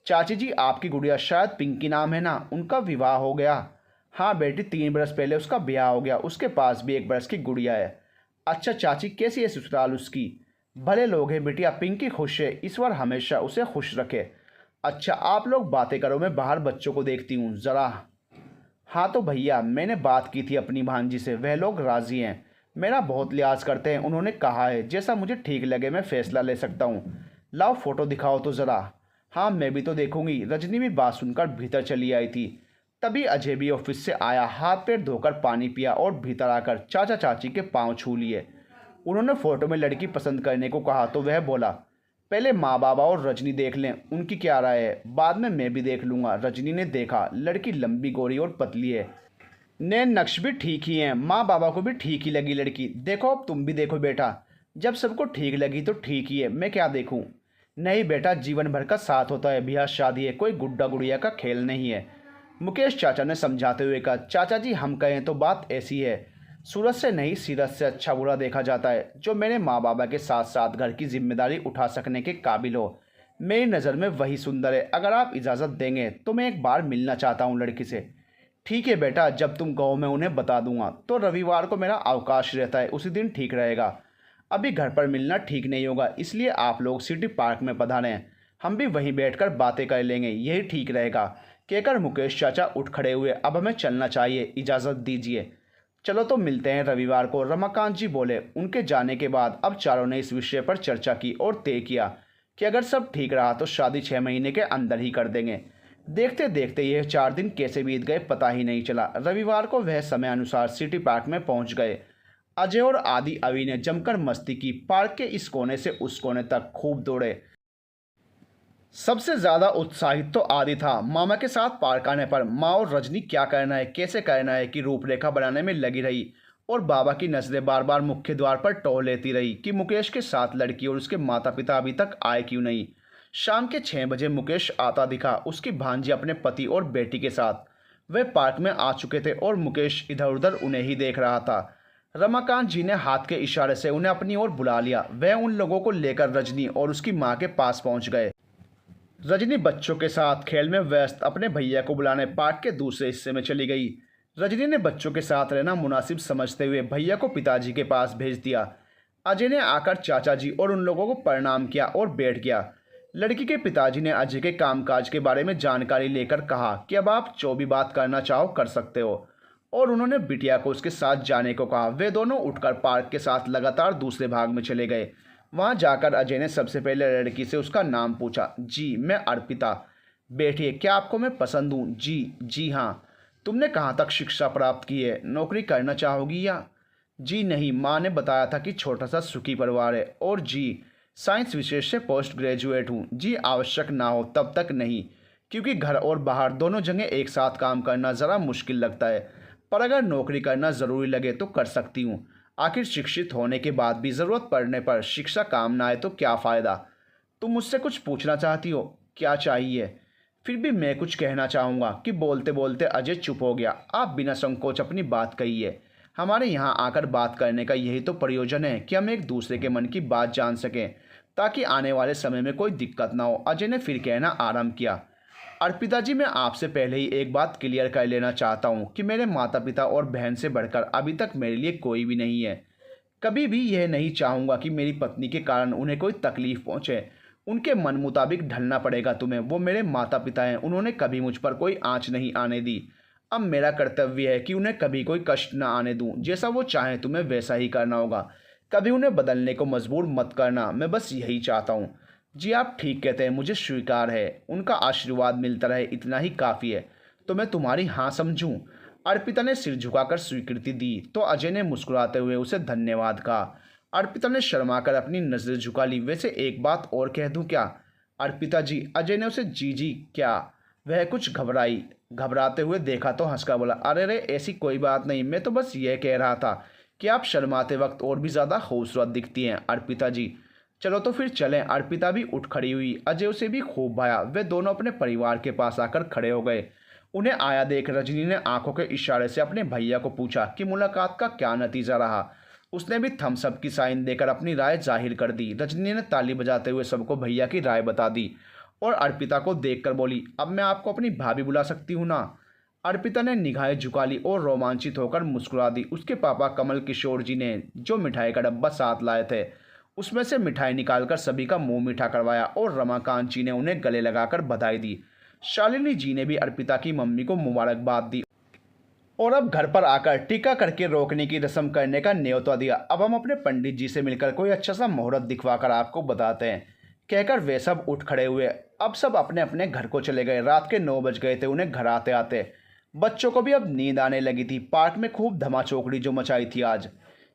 चाची जी आपकी गुड़िया शायद पिंकी नाम है ना, उनका विवाह हो गया? हाँ बेटी, 3 बरस पहले उसका ब्याह हो गया, उसके पास भी 1 बरस की गुड़िया है। अच्छा चाची, कैसी है ससुराल उसकी? भले लोग हैं बिटिया, पिंकी खुश है, ईश्वर हमेशा उसे खुश रखे। अच्छा आप लोग बातें करो, मैं बाहर बच्चों को देखती हूँ ज़रा। हाँ तो भैया मैंने बात की थी अपनी भांजी से, वह लोग राज़ी हैं, मेरा बहुत लिहाज करते हैं। उन्होंने कहा है जैसा मुझे ठीक लगे मैं फ़ैसला ले सकता हूँ। लाओ फ़ोटो दिखाओ तो ज़रा। हाँ मैं भी तो देखूँगी। रजनी भी बात सुनकर भीतर चली आई थी। तभी अजय भी ऑफिस से आया, हाथ पैर धोकर पानी पिया और भीतर आकर चाचा चाची के पाँव छू लिए। उन्होंने फ़ोटो में लड़की पसंद करने को कहा तो वह बोला, पहले माँ बाबा और रजनी देख लें, उनकी क्या राय है, बाद में मैं भी देख लूँगा। रजनी ने देखा, लड़की लंबी गोरी और पतली है, नैन नक्श भी ठीक ही हैं, माँ बाबा को भी ठीक ही लगी लड़की। देखो अब तुम भी देखो बेटा, जब सबको ठीक लगी तो ठीक ही है, मैं क्या देखूँ? नहीं बेटा, जीवन भर का साथ होता है, ब्याह शादी है, कोई गुड्डा गुड़िया का खेल नहीं है। मुकेश चाचा ने समझाते हुए कहा, चाचा जी हम कहें तो बात ऐसी है, सूरत से नहीं सीरत से अच्छा बुरा देखा जाता है। जो मेरे माँ बाबा के साथ साथ घर की जिम्मेदारी उठा सकने के काबिल हो, मेरी नज़र में वही सुंदर है। अगर आप इजाज़त देंगे तो मैं एक बार मिलना चाहता हूँ लड़की से। ठीक है बेटा, जब तुम कहो मैं उन्हें बता दूंगा। तो रविवार को मेरा अवकाश रहता है, उसी दिन ठीक रहेगा। अभी घर पर मिलना ठीक नहीं होगा, इसलिए आप लोग सिटी पार्क में पधारें, हम भी वहीं बैठकर बातें कर लेंगे, यही ठीक रहेगा। कहकर मुकेश चाचा उठ खड़े हुए। अब हमें चलना चाहिए, इजाज़त दीजिए। चलो तो मिलते हैं रविवार को, रमाकांत जी बोले। उनके जाने के बाद अब चारों ने इस विषय पर चर्चा की और तय किया कि अगर सब ठीक रहा तो शादी 6 महीने के अंदर ही कर देंगे। देखते देखते यह 4 दिन कैसे बीत गए पता ही नहीं चला। रविवार को वह समय अनुसार सिटी पार्क में पहुंच गए। अजय और आदि अवि ने जमकर मस्ती की। पार्क के इस कोने से उस कोने तक खूब दौड़े। सबसे ज्यादा उत्साहित तो आदि था। मामा के साथ पार्क आने पर माँ और रजनी क्या करना है, कैसे करना है की रूपरेखा बनाने में लगी रही और बाबा की नजरें बार बार मुख्य द्वार पर टोह लेती रही कि मुकेश के साथ लड़की और उसके माता पिता अभी तक आए क्यों नहीं। शाम के 6 बजे मुकेश आता दिखा, उसकी भांजी अपने पति और बेटी के साथ। वे पार्क में आ चुके थे और मुकेश इधर उधर उन्हें ही देख रहा था। रमाकांत जी ने हाथ के इशारे से उन्हें अपनी ओर बुला लिया। वह उन लोगों को लेकर रजनी और उसकी माँ के पास पहुंच गए। रजनी बच्चों के साथ खेल में व्यस्त अपने भैया को बुलाने पार्क के दूसरे हिस्से में चली गई। रजनी ने बच्चों के साथ रहना मुनासिब समझते हुए भैया को पिताजी के पास भेज दिया। अजय ने आकर चाचा जी और उन लोगों को प्रणाम किया और बैठ गया। लड़की के पिताजी ने अजय के कामकाज के बारे में जानकारी लेकर कहा कि अब आप जो भी बात करना चाहो कर सकते हो, और उन्होंने बिटिया को उसके साथ जाने को कहा। वे दोनों उठकर पार्क के साथ लगातार दूसरे भाग में चले गए। वहां जाकर अजय ने सबसे पहले लड़की से उसका नाम पूछा। जी, मैं अर्पिता। बैठिए, क्या आपको मैं पसंद हूँ? जी जी हाँ। तुमने कहाँ तक शिक्षा प्राप्त की है? नौकरी करना चाहोगी या? जी नहीं, माँ ने बताया था कि छोटा सा सुखी परिवार है। और जी, साइंस विषय से पोस्ट ग्रेजुएट हूँ। जी, आवश्यक ना हो तब तक नहीं, क्योंकि घर और बाहर दोनों जगह एक साथ काम करना ज़रा मुश्किल लगता है, पर अगर नौकरी करना ज़रूरी लगे तो कर सकती हूँ। आखिर शिक्षित होने के बाद भी ज़रूरत पड़ने पर शिक्षा काम ना आए तो क्या फ़ायदा। तुम मुझसे कुछ पूछना चाहती हो? क्या चाहिए? फिर भी मैं कुछ कहना चाहूँगा कि बोलते बोलते अजय चुप हो गया। आप बिना संकोच अपनी बात कहिए। हमारे यहाँ आकर बात करने का यही तो प्रयोजन है कि हम एक दूसरे के मन की बात जान सकें, ताकि आने वाले समय में कोई दिक्कत ना हो। अजय ने फिर कहना आरंभ किया। अर्पिता जी, मैं आपसे पहले ही एक बात क्लियर कर लेना चाहता हूँ कि मेरे माता पिता और बहन से बढ़कर अभी तक मेरे लिए कोई भी नहीं है। कभी भी यह नहीं चाहूँगा कि मेरी पत्नी के कारण उन्हें कोई तकलीफ पहुँचे। उनके मन मुताबिक ढलना पड़ेगा तुम्हें। वो मेरे माता पिता हैं, उन्होंने कभी मुझ पर कोई आँच नहीं आने दी। अब मेरा कर्तव्य है कि उन्हें कभी कोई कष्ट न आने दूँ। जैसा वो चाहें तुम्हें वैसा ही करना होगा। कभी उन्हें बदलने को मजबूर मत करना। मैं बस यही चाहता हूँ। जी, आप ठीक कहते हैं, मुझे स्वीकार है। उनका आशीर्वाद मिलता रहे, इतना ही काफ़ी है। तो मैं तुम्हारी हाँ समझूं? अर्पिता ने सिर झुकाकर स्वीकृति दी तो अजय ने मुस्कुराते हुए उसे धन्यवाद कहा। अर्पिता ने शर्माकर अपनी नज़र झुका ली। वैसे एक बात और कह दूं क्या? अर्पिता जी, अजय ने उसे जी जी क्या? वह कुछ घबराते हुए देखा तो हंसकर बोला, अरे रे, ऐसी कोई बात नहीं। मैं तो बस यह कह रहा था कि आप शर्माते वक्त और भी ज़्यादा खूबसूरत दिखती हैं अर्पिता जी। चलो तो फिर चलें। अर्पिता भी उठ खड़ी हुई। अजय उसे भी खूब भाया। वे दोनों अपने परिवार के पास आकर खड़े हो गए। उन्हें आया देख रजनी ने आंखों के इशारे से अपने भैया को पूछा कि मुलाकात का क्या नतीजा रहा। उसने भी थम्स अप की साइन देकर अपनी राय जाहिर कर दी। रजनी ने ताली बजाते हुए सबको भैया की राय बता दी और अर्पिता को देखकर बोली, अब मैं आपको अपनी भाभी बुला सकती हूँ ना? अर्पिता ने निगाहें झुका ली और रोमांचित होकर मुस्कुरा दी। उसके पापा कमल किशोर जी ने जो मिठाई का डब्बा साथ लाए थे उसमें से मिठाई निकालकर सभी का मुंह मीठा करवाया और रमाकांत जी ने उन्हें गले लगाकर बधाई दी। शालिनी जी ने भी अर्पिता की मम्मी को मुबारकबाद दी और अब घर पर आकर टीका करके रोकने की रस्म करने का न्योता दिया। अब हम अपने पंडित जी से मिलकर कोई अच्छा सा मुहूर्त दिखवाकर आपको बताते हैं, कहकर वे सब उठ खड़े हुए। अब सब अपने अपने घर को चले गए। रात के 9 बज गए थे उन्हें घर आते आते। बच्चों को भी अब नींद आने लगी थी। पार्क में खूब धमाचौकड़ी जो मचाई थी आज।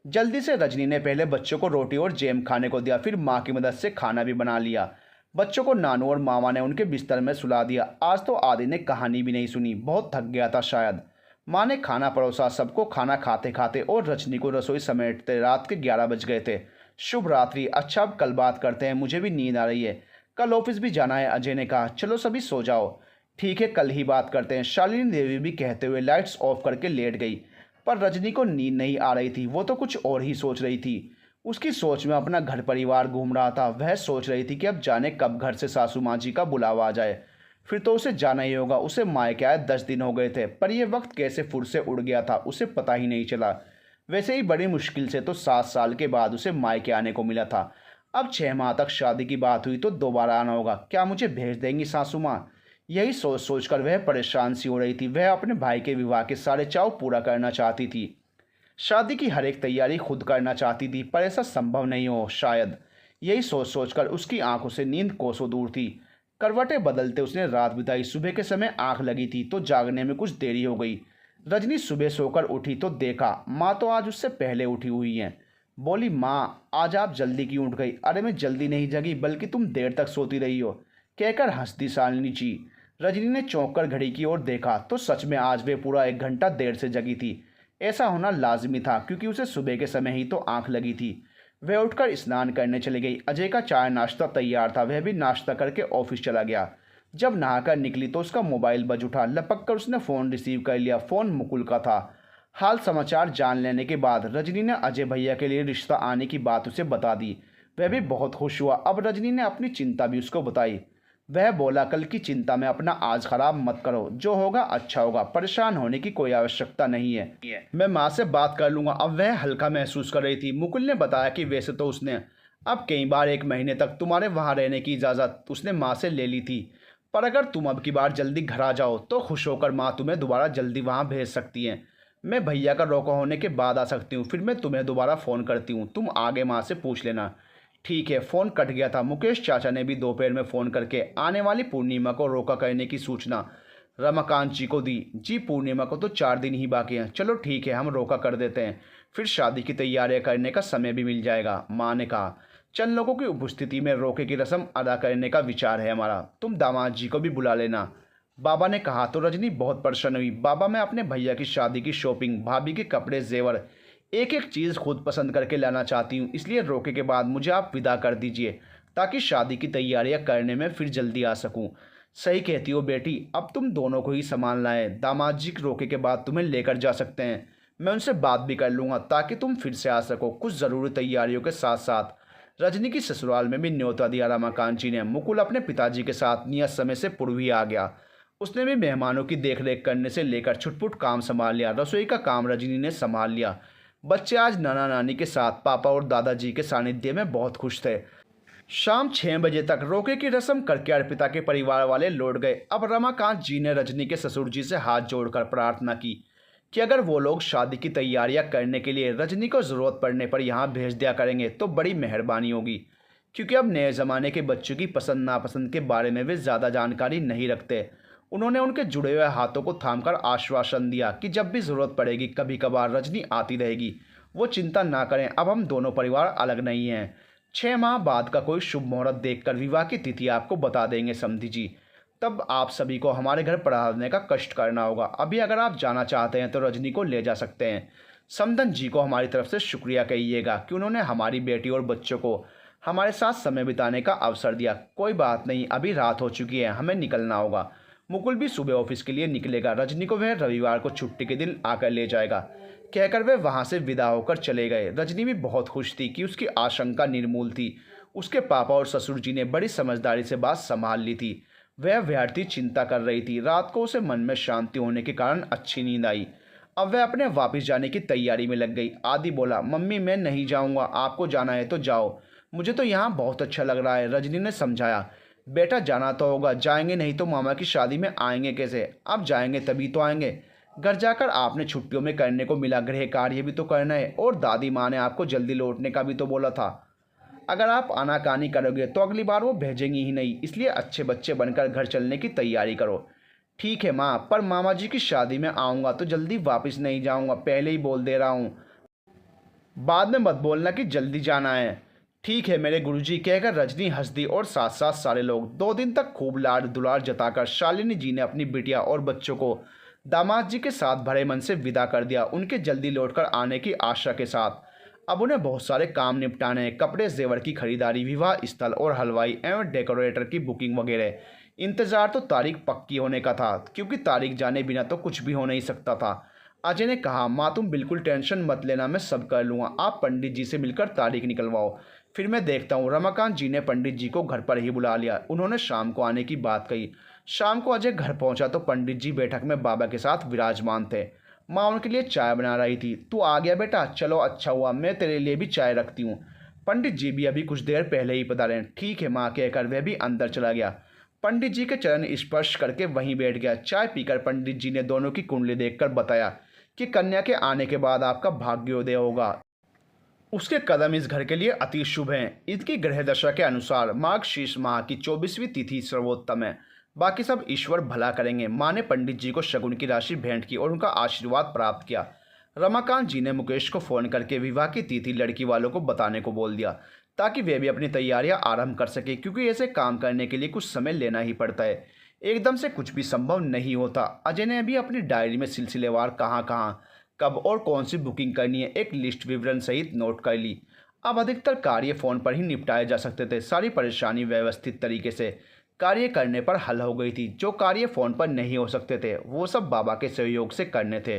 जल्दी से रजनी ने पहले बच्चों को रोटी और जैम खाने को दिया, फिर माँ की मदद से खाना भी बना लिया। बच्चों को नानू और मामा ने उनके बिस्तर में सुला दिया। आज तो आदि ने कहानी भी नहीं सुनी, बहुत थक गया था शायद। माँ ने खाना परोसा। सबको खाना खाते खाते और रजनी को रसोई समेटते रात के 11 बज गए थे। शुभ रात्रि। अच्छा, अब कल बात करते हैं, मुझे भी नींद आ रही है। कल ऑफिस भी जाना है। अजय ने कहा, चलो सभी सो जाओ। ठीक है, कल ही बात करते हैं। शालिनी देवी भी कहते हुए लाइट्स ऑफ करके लेट गई। पर रजनी को नींद नहीं आ रही थी। वो तो कुछ और ही सोच रही थी। उसकी सोच में अपना घर परिवार घूम रहा था। वह सोच रही थी कि अब जाने कब घर से सासू माँ जी का बुलावा आ जाए, फिर तो उसे जाना ही होगा। उसे मायके आए 10 दिन हो गए थे, पर यह वक्त कैसे फुर से उड़ गया था उसे पता ही नहीं चला। वैसे ही बड़ी मुश्किल से तो 7 साल के बाद उसे मायके आने को मिला था। अब 6 माह तक शादी की बात हुई तो दोबारा आना होगा। क्या मुझे भेज देंगी सासू माँ? यही सोच सोचकर वह परेशान सी हो रही थी। वह अपने भाई के विवाह के सारे चाव पूरा करना चाहती थी। शादी की हर एक तैयारी खुद करना चाहती थी, पर ऐसा संभव नहीं हो शायद। यही सोच सोचकर उसकी आंखों से नींद कोसों दूर थी। करवटें बदलते उसने रात बिताई। सुबह के समय आंख लगी थी तो जागने में कुछ देरी हो गई। रजनी सुबह सोकर उठी तो देखा माँ तो आज उससे पहले उठी हुई हैं। बोली, माँ आज आप जल्दी क्यों उठ गई? अरे मैं जल्दी नहीं जगी, बल्कि तुम देर तक सोती रही हो, कहकर हंस दी शालिनी जी। रजनी ने चौंक कर घड़ी की ओर देखा तो सच में आज वे पूरा 1 घंटा देर से जगी थी। ऐसा होना लाजमी था क्योंकि उसे सुबह के समय ही तो आंख लगी थी। वह उठकर स्नान करने चली गई। अजय का चाय नाश्ता तैयार था, वह भी नाश्ता करके ऑफिस चला गया। जब नहाकर निकली तो उसका मोबाइल बज उठा। लपक कर उसने फ़ोन रिसीव कर लिया। फ़ोन मुकुल का था। हाल समाचार जान लेने के बाद रजनी ने अजय भैया के लिए रिश्ता आने की बात उसे बता दी। वह भी बहुत खुश हुआ। अब रजनी ने अपनी चिंता भी उसको बताई। वह बोला, कल की चिंता में अपना आज खराब मत करो, जो होगा अच्छा होगा, परेशान होने की कोई आवश्यकता नहीं है। मैं माँ से बात कर लूँगा। अब वह हल्का महसूस कर रही थी। मुकुल ने बताया कि वैसे तो उसने अब कई बार 1 महीने तक तुम्हारे वहाँ रहने की इजाज़त उसने माँ से ले ली थी, पर अगर तुम अब की बार जल्दी घर आ जाओ तो खुश होकर माँ तुम्हें दोबारा जल्दी वहाँ भेज सकती हैं। मैं भैया का रोका होने के बाद आ सकती हूँ, फिर मैं तुम्हें दोबारा फ़ोन करती हूँ, तुम आगे माँ से पूछ लेना। ठीक है। फ़ोन कट गया था। मुकेश चाचा ने भी दोपहर में फ़ोन करके आने वाली पूर्णिमा को रोका करने की सूचना रमाकांत जी को दी। जी पूर्णिमा को तो 4 दिन ही बाकी हैं। चलो ठीक है, हम रोका कर देते हैं, फिर शादी की तैयारियां करने का समय भी मिल जाएगा। माँ ने कहा, चंद लोगों की उपस्थिति में रोके की रस्म अदा करने का विचार है हमारा, तुम दामाद जी को भी बुला लेना, बाबा ने कहा। तो रजनी बहुत प्रसन्न हुई। बाबा, मैं अपने भैया की शादी की शॉपिंग, भाभी के कपड़े, जेवर, एक एक चीज़ खुद पसंद करके लाना चाहती हूँ, इसलिए रोके के बाद मुझे आप विदा कर दीजिए ताकि शादी की तैयारियां करने में फिर जल्दी आ सकूँ। सही कहती हो बेटी, अब तुम दोनों को ही संभाल लाएं। दामाद जी रोके के बाद तुम्हें लेकर जा सकते हैं। मैं उनसे बात भी कर लूँगा ताकि तुम फिर से आ सको। कुछ ज़रूरी तैयारियों के साथ साथ रजनी की ससुराल में भी न्योता दिया रमाकांत जी ने। मुकुल अपने पिताजी के साथ नियत समय से पूर्व ही आ गया। उसने भी मेहमानों की देखरेख करने से लेकर छुटपुट काम संभाल लिया। रसोई का काम रजनी ने संभाल लिया। बच्चे आज नाना नानी के साथ पापा और दादाजी के सानिध्य में बहुत खुश थे। शाम 6 बजे तक रोके की रस्म करके अर्पिता के परिवार वाले लौट गए। अब रमाकांत जी ने रजनी के ससुर जी से हाथ जोड़कर प्रार्थना की कि अगर वो लोग शादी की तैयारियां करने के लिए रजनी को ज़रूरत पड़ने पर यहाँ भेज दिया करेंगे तो बड़ी मेहरबानी होगी, क्योंकि अब नए ज़माने के बच्चों की पसंद नापसंद के बारे में वे ज़्यादा जानकारी नहीं रखते। उन्होंने उनके जुड़े हुए हाथों को थामकर आश्वासन दिया कि जब भी ज़रूरत पड़ेगी कभी कभार रजनी आती रहेगी, वो चिंता ना करें। अब हम दोनों परिवार अलग नहीं हैं। 6 माह बाद का कोई शुभ मुहूर्त देखकर विवाह की तिथि आपको बता देंगे समधी जी। तब आप सभी को हमारे घर पधारने का कष्ट करना होगा। अभी अगर आप जाना चाहते हैं तो रजनी को ले जा सकते हैं। समधन जी को हमारी तरफ से शुक्रिया कहिएगा कि उन्होंने हमारी बेटी और बच्चों को हमारे साथ समय बिताने का अवसर दिया। कोई बात नहीं, अभी रात हो चुकी है, हमें निकलना होगा। मुकुल भी सुबह ऑफिस के लिए निकलेगा। रजनी को वह रविवार को छुट्टी के दिन आकर ले जाएगा, कहकर वे वहां से विदा होकर चले गए। रजनी भी बहुत खुश थी कि उसकी आशंका निर्मूल थी। उसके पापा और ससुर जी ने बड़ी समझदारी से बात संभाल ली थी। वह व्यर्थी चिंता कर रही थी। रात को उसे मन में शांति होने के कारण अच्छी नींद आई। अब वह अपने वापस जाने की तैयारी में लग गई। आदि बोला, मम्मी मैं नहीं जाऊंगा, आपको जाना है तो जाओ, मुझे तो यहाँ बहुत अच्छा लग रहा है। रजनी ने समझाया, बेटा जाना तो होगा, जाएंगे नहीं तो मामा की शादी में आएंगे कैसे? अब जाएंगे तभी तो आएंगे। घर जाकर आपने छुट्टियों में करने को मिला गृह कार्य भी तो करना है, और दादी माँ ने आपको जल्दी लौटने का भी तो बोला था। अगर आप आनाकानी करोगे तो अगली बार वो भेजेंगी ही नहीं, इसलिए अच्छे बच्चे बनकर घर चलने की तैयारी करो। ठीक है माँ, पर मामा जी की शादी में आऊँगा तो जल्दी वापस नहीं जाऊँगा, पहले ही बोल दे रहा हूँ। बाद में मत बोलना कि जल्दी जाना है। ठीक है मेरे गुरुजी, कहकर रजनी हंस दी और साथ साथ सारे लोग। 2 दिन तक खूब लाड दुलार जताकर शालिनी जी ने अपनी बिटिया और बच्चों को दामाद जी के साथ भरे मन से विदा कर दिया, उनके जल्दी लौटकर आने की आशा के साथ। अब उन्हें बहुत सारे काम निपटाने हैं, कपड़े जेवर की खरीदारी, विवाह स्थल और हलवाई एवं डेकोरेटर की बुकिंग वगैरह। इंतज़ार तो तारीख पक्की होने का था, क्योंकि तारीख जाने बिना तो कुछ भी हो नहीं सकता था। अजय ने कहा, माँ तुम बिल्कुल टेंशन मत लेना, मैं सब कर लूँगा, आप पंडित जी से मिलकर तारीख निकलवाओ, फिर मैं देखता हूँ। रमाकांत जी ने पंडित जी को घर पर ही बुला लिया। उन्होंने शाम को आने की बात कही। शाम को अजय घर पहुंचा तो पंडित जी बैठक में बाबा के साथ विराजमान थे। माँ उनके लिए चाय बना रही थी। तू आ गया बेटा, चलो अच्छा हुआ, मैं तेरे लिए भी चाय रखती हूँ। पंडित जी भी अभी कुछ देर पहले ही पधारे। ठीक है माँ, कहकर वह भी अंदर चला गया। पंडित जी के चरण स्पर्श करके वहीं बैठ गया। चाय पीकर पंडित जी ने दोनों की कुंडली देखकर बताया कि कन्या के आने के बाद आपका भाग्योदय होगा। उसके कदम इस घर के लिए अति शुभ हैं। इनकी ग्रह दशा के अनुसार मार्गशीर्ष माह की 24वीं तिथि सर्वोत्तम है। बाकी सब ईश्वर भला करेंगे। माँ ने पंडित जी को शगुन की राशि भेंट की और उनका आशीर्वाद प्राप्त किया। रमाकांत जी ने मुकेश को फ़ोन करके विवाह की तिथि लड़की वालों को बताने को बोल दिया, ताकि वे भी अपनी तैयारियां आरंभ कर सके, क्योंकि ऐसे काम करने के लिए कुछ समय लेना ही पड़ता है। एकदम से कुछ भी संभव नहीं होता। अजय ने अभी अपनी डायरी में सिलसिलेवार कहाँ कहाँ, कब और कौन सी बुकिंग करनी है एक लिस्ट विवरण सहित नोट कर ली। अब अधिकतर कार्य फ़ोन पर ही निपटाए जा सकते थे। सारी परेशानी व्यवस्थित तरीके से कार्य करने पर हल हो गई थी। जो कार्य फ़ोन पर नहीं हो सकते थे वो सब बाबा के सहयोग से करने थे।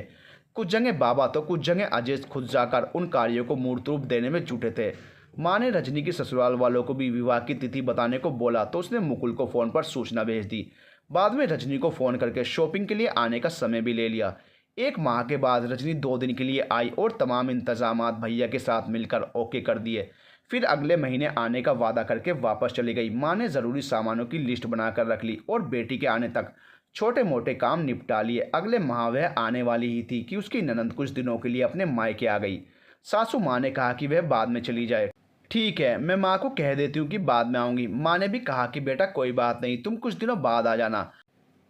कुछ जगह बाबा तो कुछ जगह अजय खुद जाकर उन कार्यों को मूर्त रूप देने में जुटे थे। माँ ने रजनी की ससुराल वालों को भी विवाह की तिथि बताने को बोला तो उसने मुकुल को फ़ोन पर सूचना भेज दी। बाद में रजनी को फ़ोन करके शॉपिंग के लिए आने का समय भी ले लिया। एक माह के बाद रजनी 2 दिन के लिए आई और तमाम इंतजामात भैया के साथ मिलकर ओके कर दिए। फिर अगले महीने आने का वादा करके वापस चली गई। माँ ने ज़रूरी सामानों की लिस्ट बनाकर रख ली और बेटी के आने तक छोटे मोटे काम निपटा लिए। अगले माह वह आने वाली ही थी कि उसकी ननंद कुछ दिनों के लिए अपने मायके आ गई। सासू माँ ने कहा कि वह बाद में चली जाए। ठीक है, मैं माँ को कह देती हूँ कि बाद में आऊँगी। माँ ने भी कहा कि बेटा कोई बात नहीं, तुम कुछ दिनों बाद आ जाना,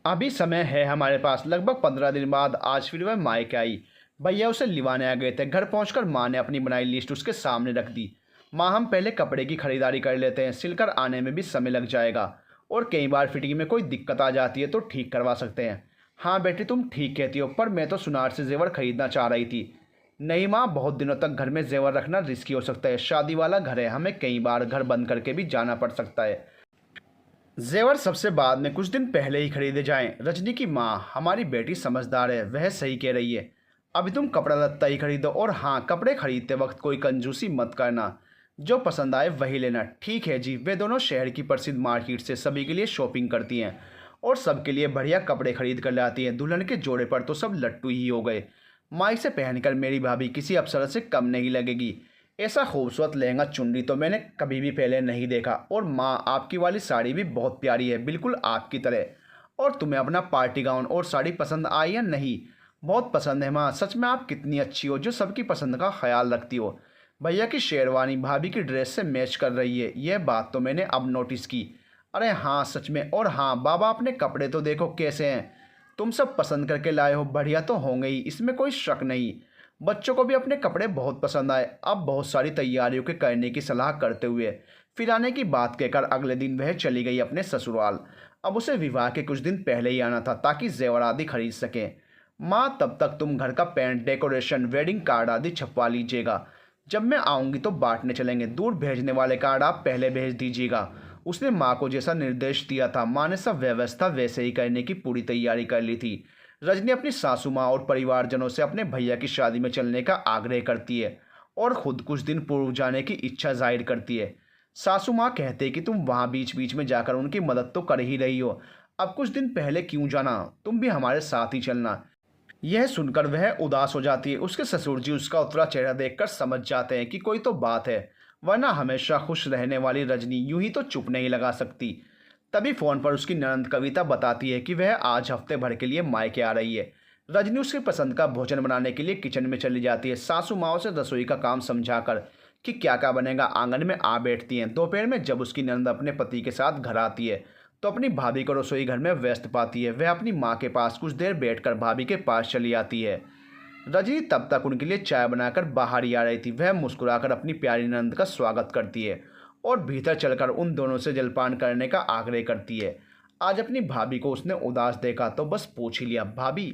अभी समय है हमारे पास। लगभग 15 दिन बाद आज फिर वह मायके आई। भैया उसे लिवाने आ गए थे। घर पहुंचकर माँ ने अपनी बनाई लिस्ट उसके सामने रख दी। माँ, हम पहले कपड़े की खरीदारी कर लेते हैं, सिलकर आने में भी समय लग जाएगा और कई बार फिटिंग में कोई दिक्कत आ जाती है तो ठीक करवा सकते हैं। हाँ बेटी, तुम ठीक कहती हो, पर मैं तो सुनार से जेवर खरीदना चाह रही थी। नहीं माँ, बहुत दिनों तक घर में जेवर रखना रिस्की हो सकता है। शादी वाला घर है, हमें कई बार घर बंद करके भी जाना पड़ सकता है। जेवर सबसे बाद में कुछ दिन पहले ही खरीदे जाएं। रजनी की माँ, हमारी बेटी समझदार है, वह सही कह रही है। अभी तुम कपड़ा लत्ता ही खरीदो और हाँ, कपड़े खरीदते वक्त कोई कंजूसी मत करना, जो पसंद आए वही लेना। ठीक है जी। वे दोनों शहर की प्रसिद्ध मार्केट से सभी के लिए शॉपिंग करती हैं और सबके लिए बढ़िया कपड़े खरीद कर लाती हैं। दुल्हन के जोड़े पर तो सब लट्टू ही हो गए। माँ, इसे पहनकर मेरी भाभी किसी अप्सरा से कम नहीं लगेगी। ऐसा खूबसूरत लहंगा चुन्नी तो मैंने कभी भी पहले नहीं देखा। और माँ, आपकी वाली साड़ी भी बहुत प्यारी है, बिल्कुल आपकी तरह। और तुम्हें अपना पार्टी गाउन और साड़ी पसंद आई या नहीं? बहुत पसंद है माँ, सच में आप कितनी अच्छी हो जो सबकी पसंद का ख्याल रखती हो। भैया की शेरवानी भाभी की ड्रेस से मैच कर रही है, यह बात तो मैंने अब नोटिस की। अरे हाँ सच में। और हाँ बाबा, अपने कपड़े तो देखो कैसे हैं। तुम सब पसंद करके लाए हो, बढ़िया तो होंगे ही, इसमें कोई शक नहीं। बच्चों को भी अपने कपड़े बहुत पसंद आए। अब बहुत सारी तैयारियों के करने की सलाह करते हुए फिर आने की बात कहकर अगले दिन वह चली गई अपने ससुराल। अब उसे विवाह के कुछ दिन पहले ही आना था ताकि जेवर आदि खरीद सके। माँ, तब तक तुम घर का पेंट, डेकोरेशन, वेडिंग कार्ड आदि छपवा लीजिएगा। जब मैं आऊँगी तो बांटने चलेंगे। दूर भेजने वाले कार्ड आप पहले भेज दीजिएगा। उसने माँ को जैसा निर्देश दिया था, माँ ने सब व्यवस्था वैसे ही करने की पूरी तैयारी कर ली थी। रजनी अपनी सासू माँ और परिवारजनों से अपने भैया की शादी में चलने का आग्रह करती है और खुद कुछ दिन पूर्व जाने की इच्छा जाहिर करती है। सासू माँ कहते कि तुम वहाँ बीच बीच में जाकर उनकी मदद तो कर ही रही हो, अब कुछ दिन पहले क्यों जाना, तुम भी हमारे साथ ही चलना। यह सुनकर वह उदास हो जाती है। उसके ससुर जी उसका उतरा चेहरा देखकर समझ जाते हैं कि कोई तो बात है, वरना हमेशा खुश रहने वाली रजनी यूं ही तो चुप नहीं लगा सकती। तभी फ़ोन पर उसकी ननंद कविता बताती है कि वह आज हफ्ते भर के लिए मायके आ रही है। रजनी उसकी पसंद का भोजन बनाने के लिए किचन में चली जाती है। सासू माँ से रसोई का काम समझाकर कि क्या क्या बनेगा आंगन में आ बैठती हैं। दोपहर में जब उसकी ननंद अपने पति के साथ घर आती है तो अपनी भाभी को रसोई घर में व्यस्त पाती है। वह अपनी माँ के पास कुछ देर बैठकर भाभी के पास चली आती है। रजनी तब तक उनके लिए चाय बनाकर बाहर ही आ रही थी। वह मुस्कुराकर अपनी प्यारी ननंद का स्वागत करती है और भीतर चलकर उन दोनों से जलपान करने का आग्रह करती है। आज अपनी भाभी को उसने उदास देखा तो बस पूछ ही लिया, भाभी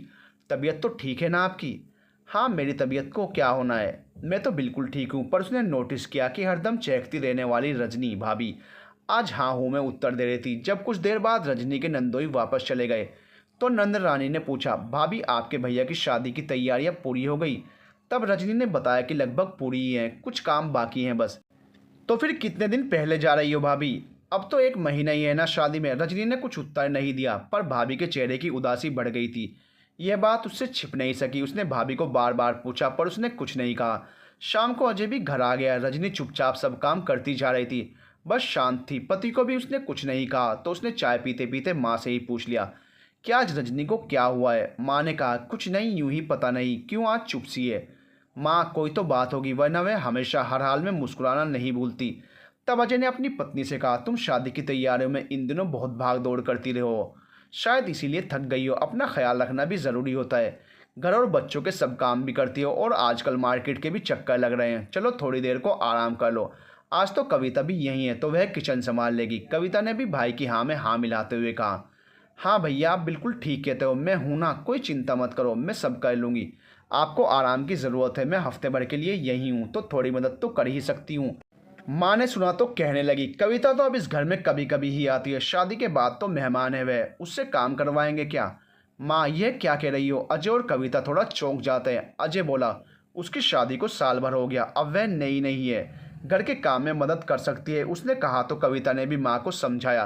तबीयत तो ठीक है ना आपकी? हाँ, मेरी तबीयत को क्या होना है, मैं तो बिल्कुल ठीक हूँ। पर उसने नोटिस किया कि हरदम चहकती रहने वाली रजनी भाभी आज हाँ हूँ में उत्तर दे रही थी। जब कुछ देर बाद रजनी के नंदोई वापस चले गए तो नंद रानी ने पूछा, भाभी आपके भैया की शादी की तैयारियां पूरी हो गई? तब रजनी ने बताया कि लगभग पूरी ही हैं, कुछ काम बाकी हैं बस। तो फिर कितने दिन पहले जा रही हो भाभी? अब तो 1 महीना ही है ना शादी में। रजनी ने कुछ उत्तर नहीं दिया, पर भाभी के चेहरे की उदासी बढ़ गई थी। यह बात उससे छिप नहीं सकी। उसने भाभी को बार बार पूछा पर उसने कुछ नहीं कहा। शाम को अजय भी घर आ गया। रजनी चुपचाप सब काम करती जा रही थी, बस शांत थी। पति को भी उसने कुछ नहीं कहा तो उसने चाय पीते पीते माँ से ही पूछ लिया कि आज रजनी को क्या हुआ है। माँ ने कहा, कुछ नहीं, यूं ही, पता नहीं क्यों आज चुप सी है। माँ, कोई तो बात होगी, वरना वह हमेशा हर हाल में मुस्कुराना नहीं भूलती। तब अजय ने अपनी पत्नी से कहा, तुम शादी की तैयारियों में इन दिनों बहुत भाग दौड़ करती रहो हो, शायद इसीलिए थक गई हो। अपना ख्याल रखना भी ज़रूरी होता है। घर और बच्चों के सब काम भी करती हो और आजकल मार्केट के भी चक्कर लग रहे हैं। चलो थोड़ी देर को आराम कर लो। आज तो कविता भी यहीं है तो वह किचन संभाल लेगी। कविता ने भी भाई की हाँ में हाँ मिलाते हुए कहा, हाँ भैया, आप बिल्कुल ठीक कहते हो, मैं हूं ना, कोई चिंता मत करो, मैं सब कर लूँगी। आपको आराम की ज़रूरत है, मैं हफ्ते भर के लिए यहीं हूँ तो थोड़ी मदद तो कर ही सकती हूँ। माँ ने सुना तो कहने लगी, कविता तो अब इस घर में कभी कभी ही आती है, शादी के बाद तो मेहमान है वह, उससे काम करवाएंगे क्या। माँ, यह क्या कह रही हो। अजय और कविता थोड़ा चौंक जाते हैं। अजय बोला, उसकी शादी को साल भर हो गया, अब वह नई नहीं है, घर के काम में मदद कर सकती है, उसने कहा। तो कविता ने भी माँ को समझाया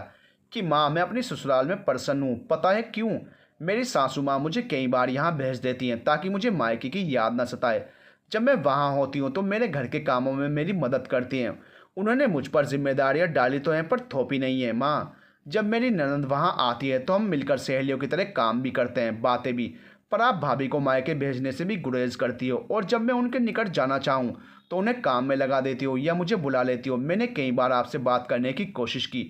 कि माँ, मैं अपनी ससुराल में प्रसन्न हूँ, पता है क्यों। मेरी सासू माँ मुझे कई बार यहाँ भेज देती हैं ताकि मुझे मायके की याद न सताए। जब मैं वहाँ होती हूँ तो मेरे घर के कामों में मेरी मदद करती हैं। उन्होंने मुझ पर जिम्मेदारियाँ डाली तो हैं पर थोपी नहीं है माँ। जब मेरी ननद वहाँ आती है तो हम मिलकर सहेलियों की तरह काम भी करते हैं, बातें भी। पर आप भाभी को मायके भेजने से भी गुरेज करती हो और जब मैं उनके निकट जाना चाहूँ तो उन्हें काम में लगा देती हो या मुझे बुला लेती हो। मैंने कई बार आपसे बात करने की कोशिश की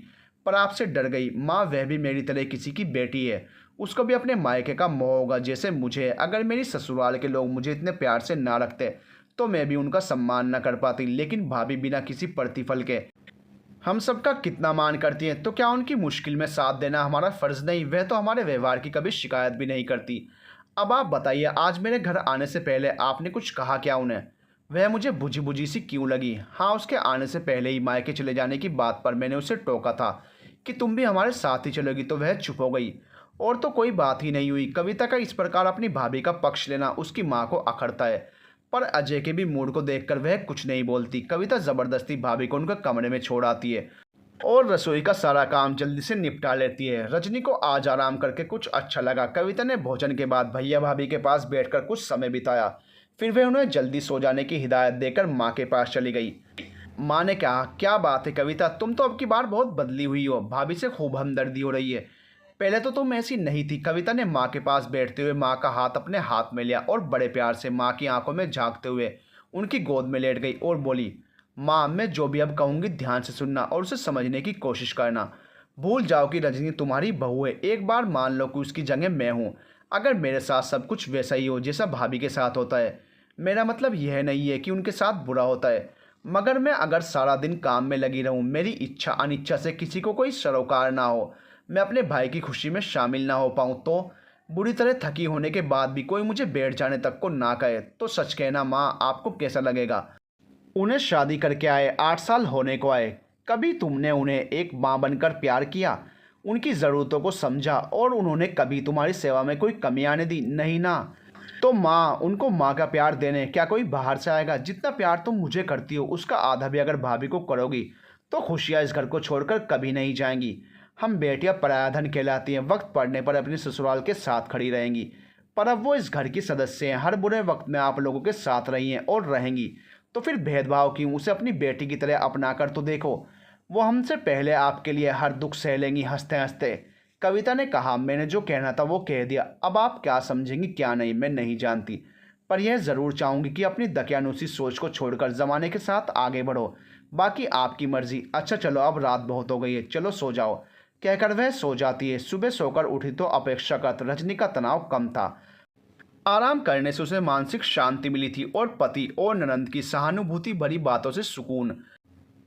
पर आपसे डर गई। माँ, वह भी मेरी तरह किसी की बेटी है, उसको भी अपने मायके का मोह होगा जैसे मुझे। अगर मेरी ससुराल के लोग मुझे इतने प्यार से ना रखते तो मैं भी उनका सम्मान न कर पाती। लेकिन भाभी बिना किसी प्रतिफल के हम सबका कितना मान करती हैं, तो क्या उनकी मुश्किल में साथ देना हमारा फ़र्ज़ नहीं। वह तो हमारे व्यवहार की कभी शिकायत भी नहीं करती। अब आप बताइए, आज मेरे घर आने से पहले आपने कुछ कहा क्या उन्हें। वह मुझे बुझी बुझी सी क्यों लगी। हाँ, उसके आने से पहले ही मायके चले जाने की बात पर मैंने उसे टोका था कि तुम भी हमारे साथ ही चलोगी, तो वह चुप हो गई और तो कोई बात ही नहीं हुई। कविता का इस प्रकार अपनी भाभी का पक्ष लेना उसकी माँ को अखरता है, पर अजय के भी मूड को देखकर वह कुछ नहीं बोलती। कविता ज़बरदस्ती भाभी को उनके कमरे में छोड़ आती है और रसोई का सारा काम जल्दी से निपटा लेती है। रजनी को आज आराम करके कुछ अच्छा लगा। कविता ने भोजन के बाद भैया भाभी के पास बैठकर कुछ समय बिताया। फिर वह उन्हें जल्दी सो जाने की हिदायत देकर माँ के पास चली गई। माँ ने कहा, क्या बात है कविता, तुम तो अब की बार बहुत बदली हुई हो, भाभी से खूब हमदर्दी हो रही है। पहले तो तुम ऐसी नहीं थी। कविता ने माँ के पास बैठते हुए माँ का हाथ अपने हाथ में लिया और बड़े प्यार से माँ की आंखों में झांकते हुए उनकी गोद में लेट गई और बोली, माँ, मैं जो भी अब कहूँगी ध्यान से सुनना और उसे समझने की कोशिश करना। भूल जाओ कि रजनी तुम्हारी बहू है। एक बार मान लो कि उसकी जगह मैं हूँ। अगर मेरे साथ सब कुछ वैसा ही हो जैसा भाभी के साथ होता है, मेरा मतलब यह नहीं है कि उनके साथ बुरा होता है, मगर मैं अगर सारा दिन काम में लगी रहूं, मेरी इच्छा अनिच्छा से किसी को कोई सरोकार ना हो, मैं अपने भाई की खुशी में शामिल ना हो पाऊं, तो बुरी तरह थकी होने के बाद भी कोई मुझे बैठ जाने तक को ना कहे, तो सच कहना माँ, आपको कैसा लगेगा। उन्हें शादी करके आए 8 साल होने को आए, कभी तुमने उन्हें एक माँ बनकर प्यार किया, उनकी ज़रूरतों को समझा और उन्होंने कभी तुम्हारी सेवा में कोई कमी आने दी, नहीं ना। तो माँ, उनको माँ का प्यार देने क्या कोई बाहर से आएगा। जितना प्यार तुम मुझे करती हो उसका आधा भी अगर भाभी को करोगी तो खुशियाँ इस घर को छोड़कर कभी नहीं जाएंगी। हम बेटियाँ पराया धन कहलाती हैं, वक्त पड़ने पर अपने ससुराल के साथ खड़ी रहेंगी, पर अब वो इस घर की सदस्य हैं, हर बुरे वक्त में आप लोगों के साथ रही हैं और रहेंगी, तो फिर भेदभाव क्यों। उसे अपनी बेटी की तरह अपना कर तो देखो, वो हमसे पहले आपके लिए हर दुख सह लेंगी हंसते हंसते। कविता ने कहा, मैंने जो कहना था वो कह दिया, अब आप क्या समझेंगी क्या नहीं मैं नहीं जानती, पर यह ज़रूर चाहूँगी कि अपनी दकियानूसी सोच को छोड़कर ज़माने के साथ आगे बढ़ो। बाकी आपकी मर्जी। अच्छा चलो, अब रात बहुत हो गई है, चलो सो जाओ, कहकर वह सो जाती है। सुबह सोकर उठी तो अपेक्षाकृत रजनी का तनाव कम था। आराम करने से उसे मानसिक शांति मिली थी और पति और ननंद की सहानुभूति भरी बातों से सुकून,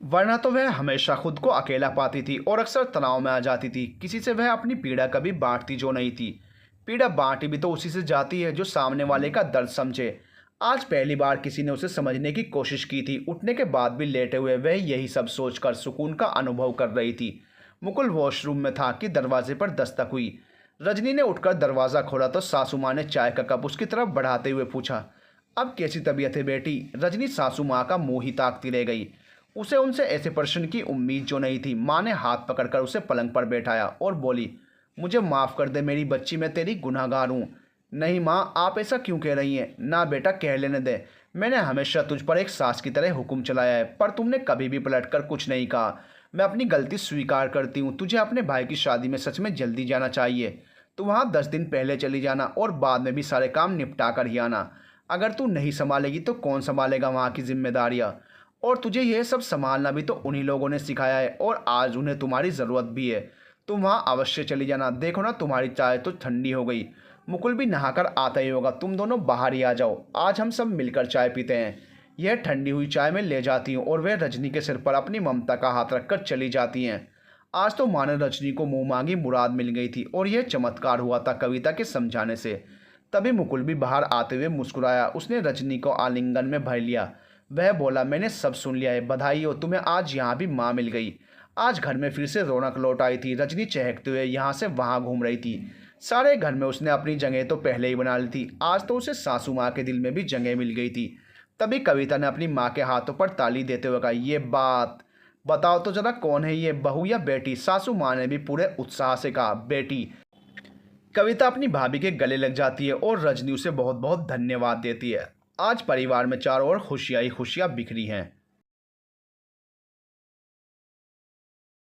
वरना तो वह हमेशा खुद को अकेला पाती थी और अक्सर तनाव में आ जाती थी। किसी से वह अपनी पीड़ा कभी बांटती जो नहीं थी। पीड़ा बांटी भी तो उसी से जाती है जो सामने वाले का दर्द समझे। आज पहली बार किसी ने उसे समझने की कोशिश की थी। उठने के बाद भी लेटे हुए वह यही सब सोचकर सुकून का अनुभव कर रही थी। मुकुल वॉशरूम में था कि दरवाजे पर दस्तक हुई। रजनी ने उठकर दरवाज़ा खोला तो सासू माँ ने चाय का कप उसकी तरफ बढ़ाते हुए पूछा, अब कैसी तबीयत है बेटी। रजनी सासू माँ का मुँह ही ताकती रह गई। उसे उनसे ऐसे प्रश्न की उम्मीद जो नहीं थी। माँ ने हाथ पकड़कर उसे पलंग पर बैठाया और बोली, मुझे माफ़ कर दे मेरी बच्ची, मैं तेरी गुनहगार हूँ। नहीं माँ, आप ऐसा क्यों कह रही हैं। ना बेटा, कह लेने दे। मैंने हमेशा तुझ पर एक सास की तरह हुक्म चलाया है, पर तुमने कभी भी पलटकर कुछ नहीं कहा। मैं अपनी गलती स्वीकार करती हूँ। तुझे अपने भाई की शादी में सच में जल्दी जाना चाहिए तो वहाँ 10 दिन पहले चली जाना और बाद में भी सारे काम निपटा कर ही आना। अगर तू नहीं संभालेगी तो कौन संभालेगा वहाँ की जिम्मेदारियाँ? और तुझे यह सब संभालना भी तो उन्हीं लोगों ने सिखाया है और आज उन्हें तुम्हारी ज़रूरत भी है। तुम वहाँ अवश्य चली जाना। देखो ना, तुम्हारी चाय तो ठंडी हो गई। मुकुल भी नहाकर आता ही होगा। तुम दोनों बाहर ही आ जाओ, आज हम सब मिलकर चाय पीते हैं। यह ठंडी हुई चाय मैं ले जाती हूँ और वह रजनी के सिर पर अपनी ममता का हाथ रखकर चली जाती हैं। आज तो मानो रजनी को मुंह मांगी मुराद मिल गई थी और यह चमत्कार हुआ था कविता के समझाने से। तभी मुकुल भी बाहर आते हुए मुस्कुराया। उसने रजनी को आलिंगन में भर लिया। वह बोला, मैंने सब सुन लिया है, बधाई हो तुम्हें, आज यहाँ भी माँ मिल गई। आज घर में फिर से रौनक लौट आई थी। रजनी चहकते हुए यहाँ से वहाँ घूम रही थी। सारे घर में उसने अपनी जगह तो पहले ही बना ली थी। आज तो उसे सासू माँ के दिल में भी जगह मिल गई थी। तभी कविता ने अपनी माँ के हाथों पर ताली देते हुए कहा, ये बात बताओ तो जरा, कौन है ये, बहू या बेटी? सासू माँ ने भी पूरे उत्साह से कहा, बेटी। कविता अपनी भाभी के गले लग जाती है और रजनी उसे बहुत बहुत धन्यवाद देती है। आज परिवार में चारों ओर खुशियाँ ही खुशियाँ बिखरी हैं।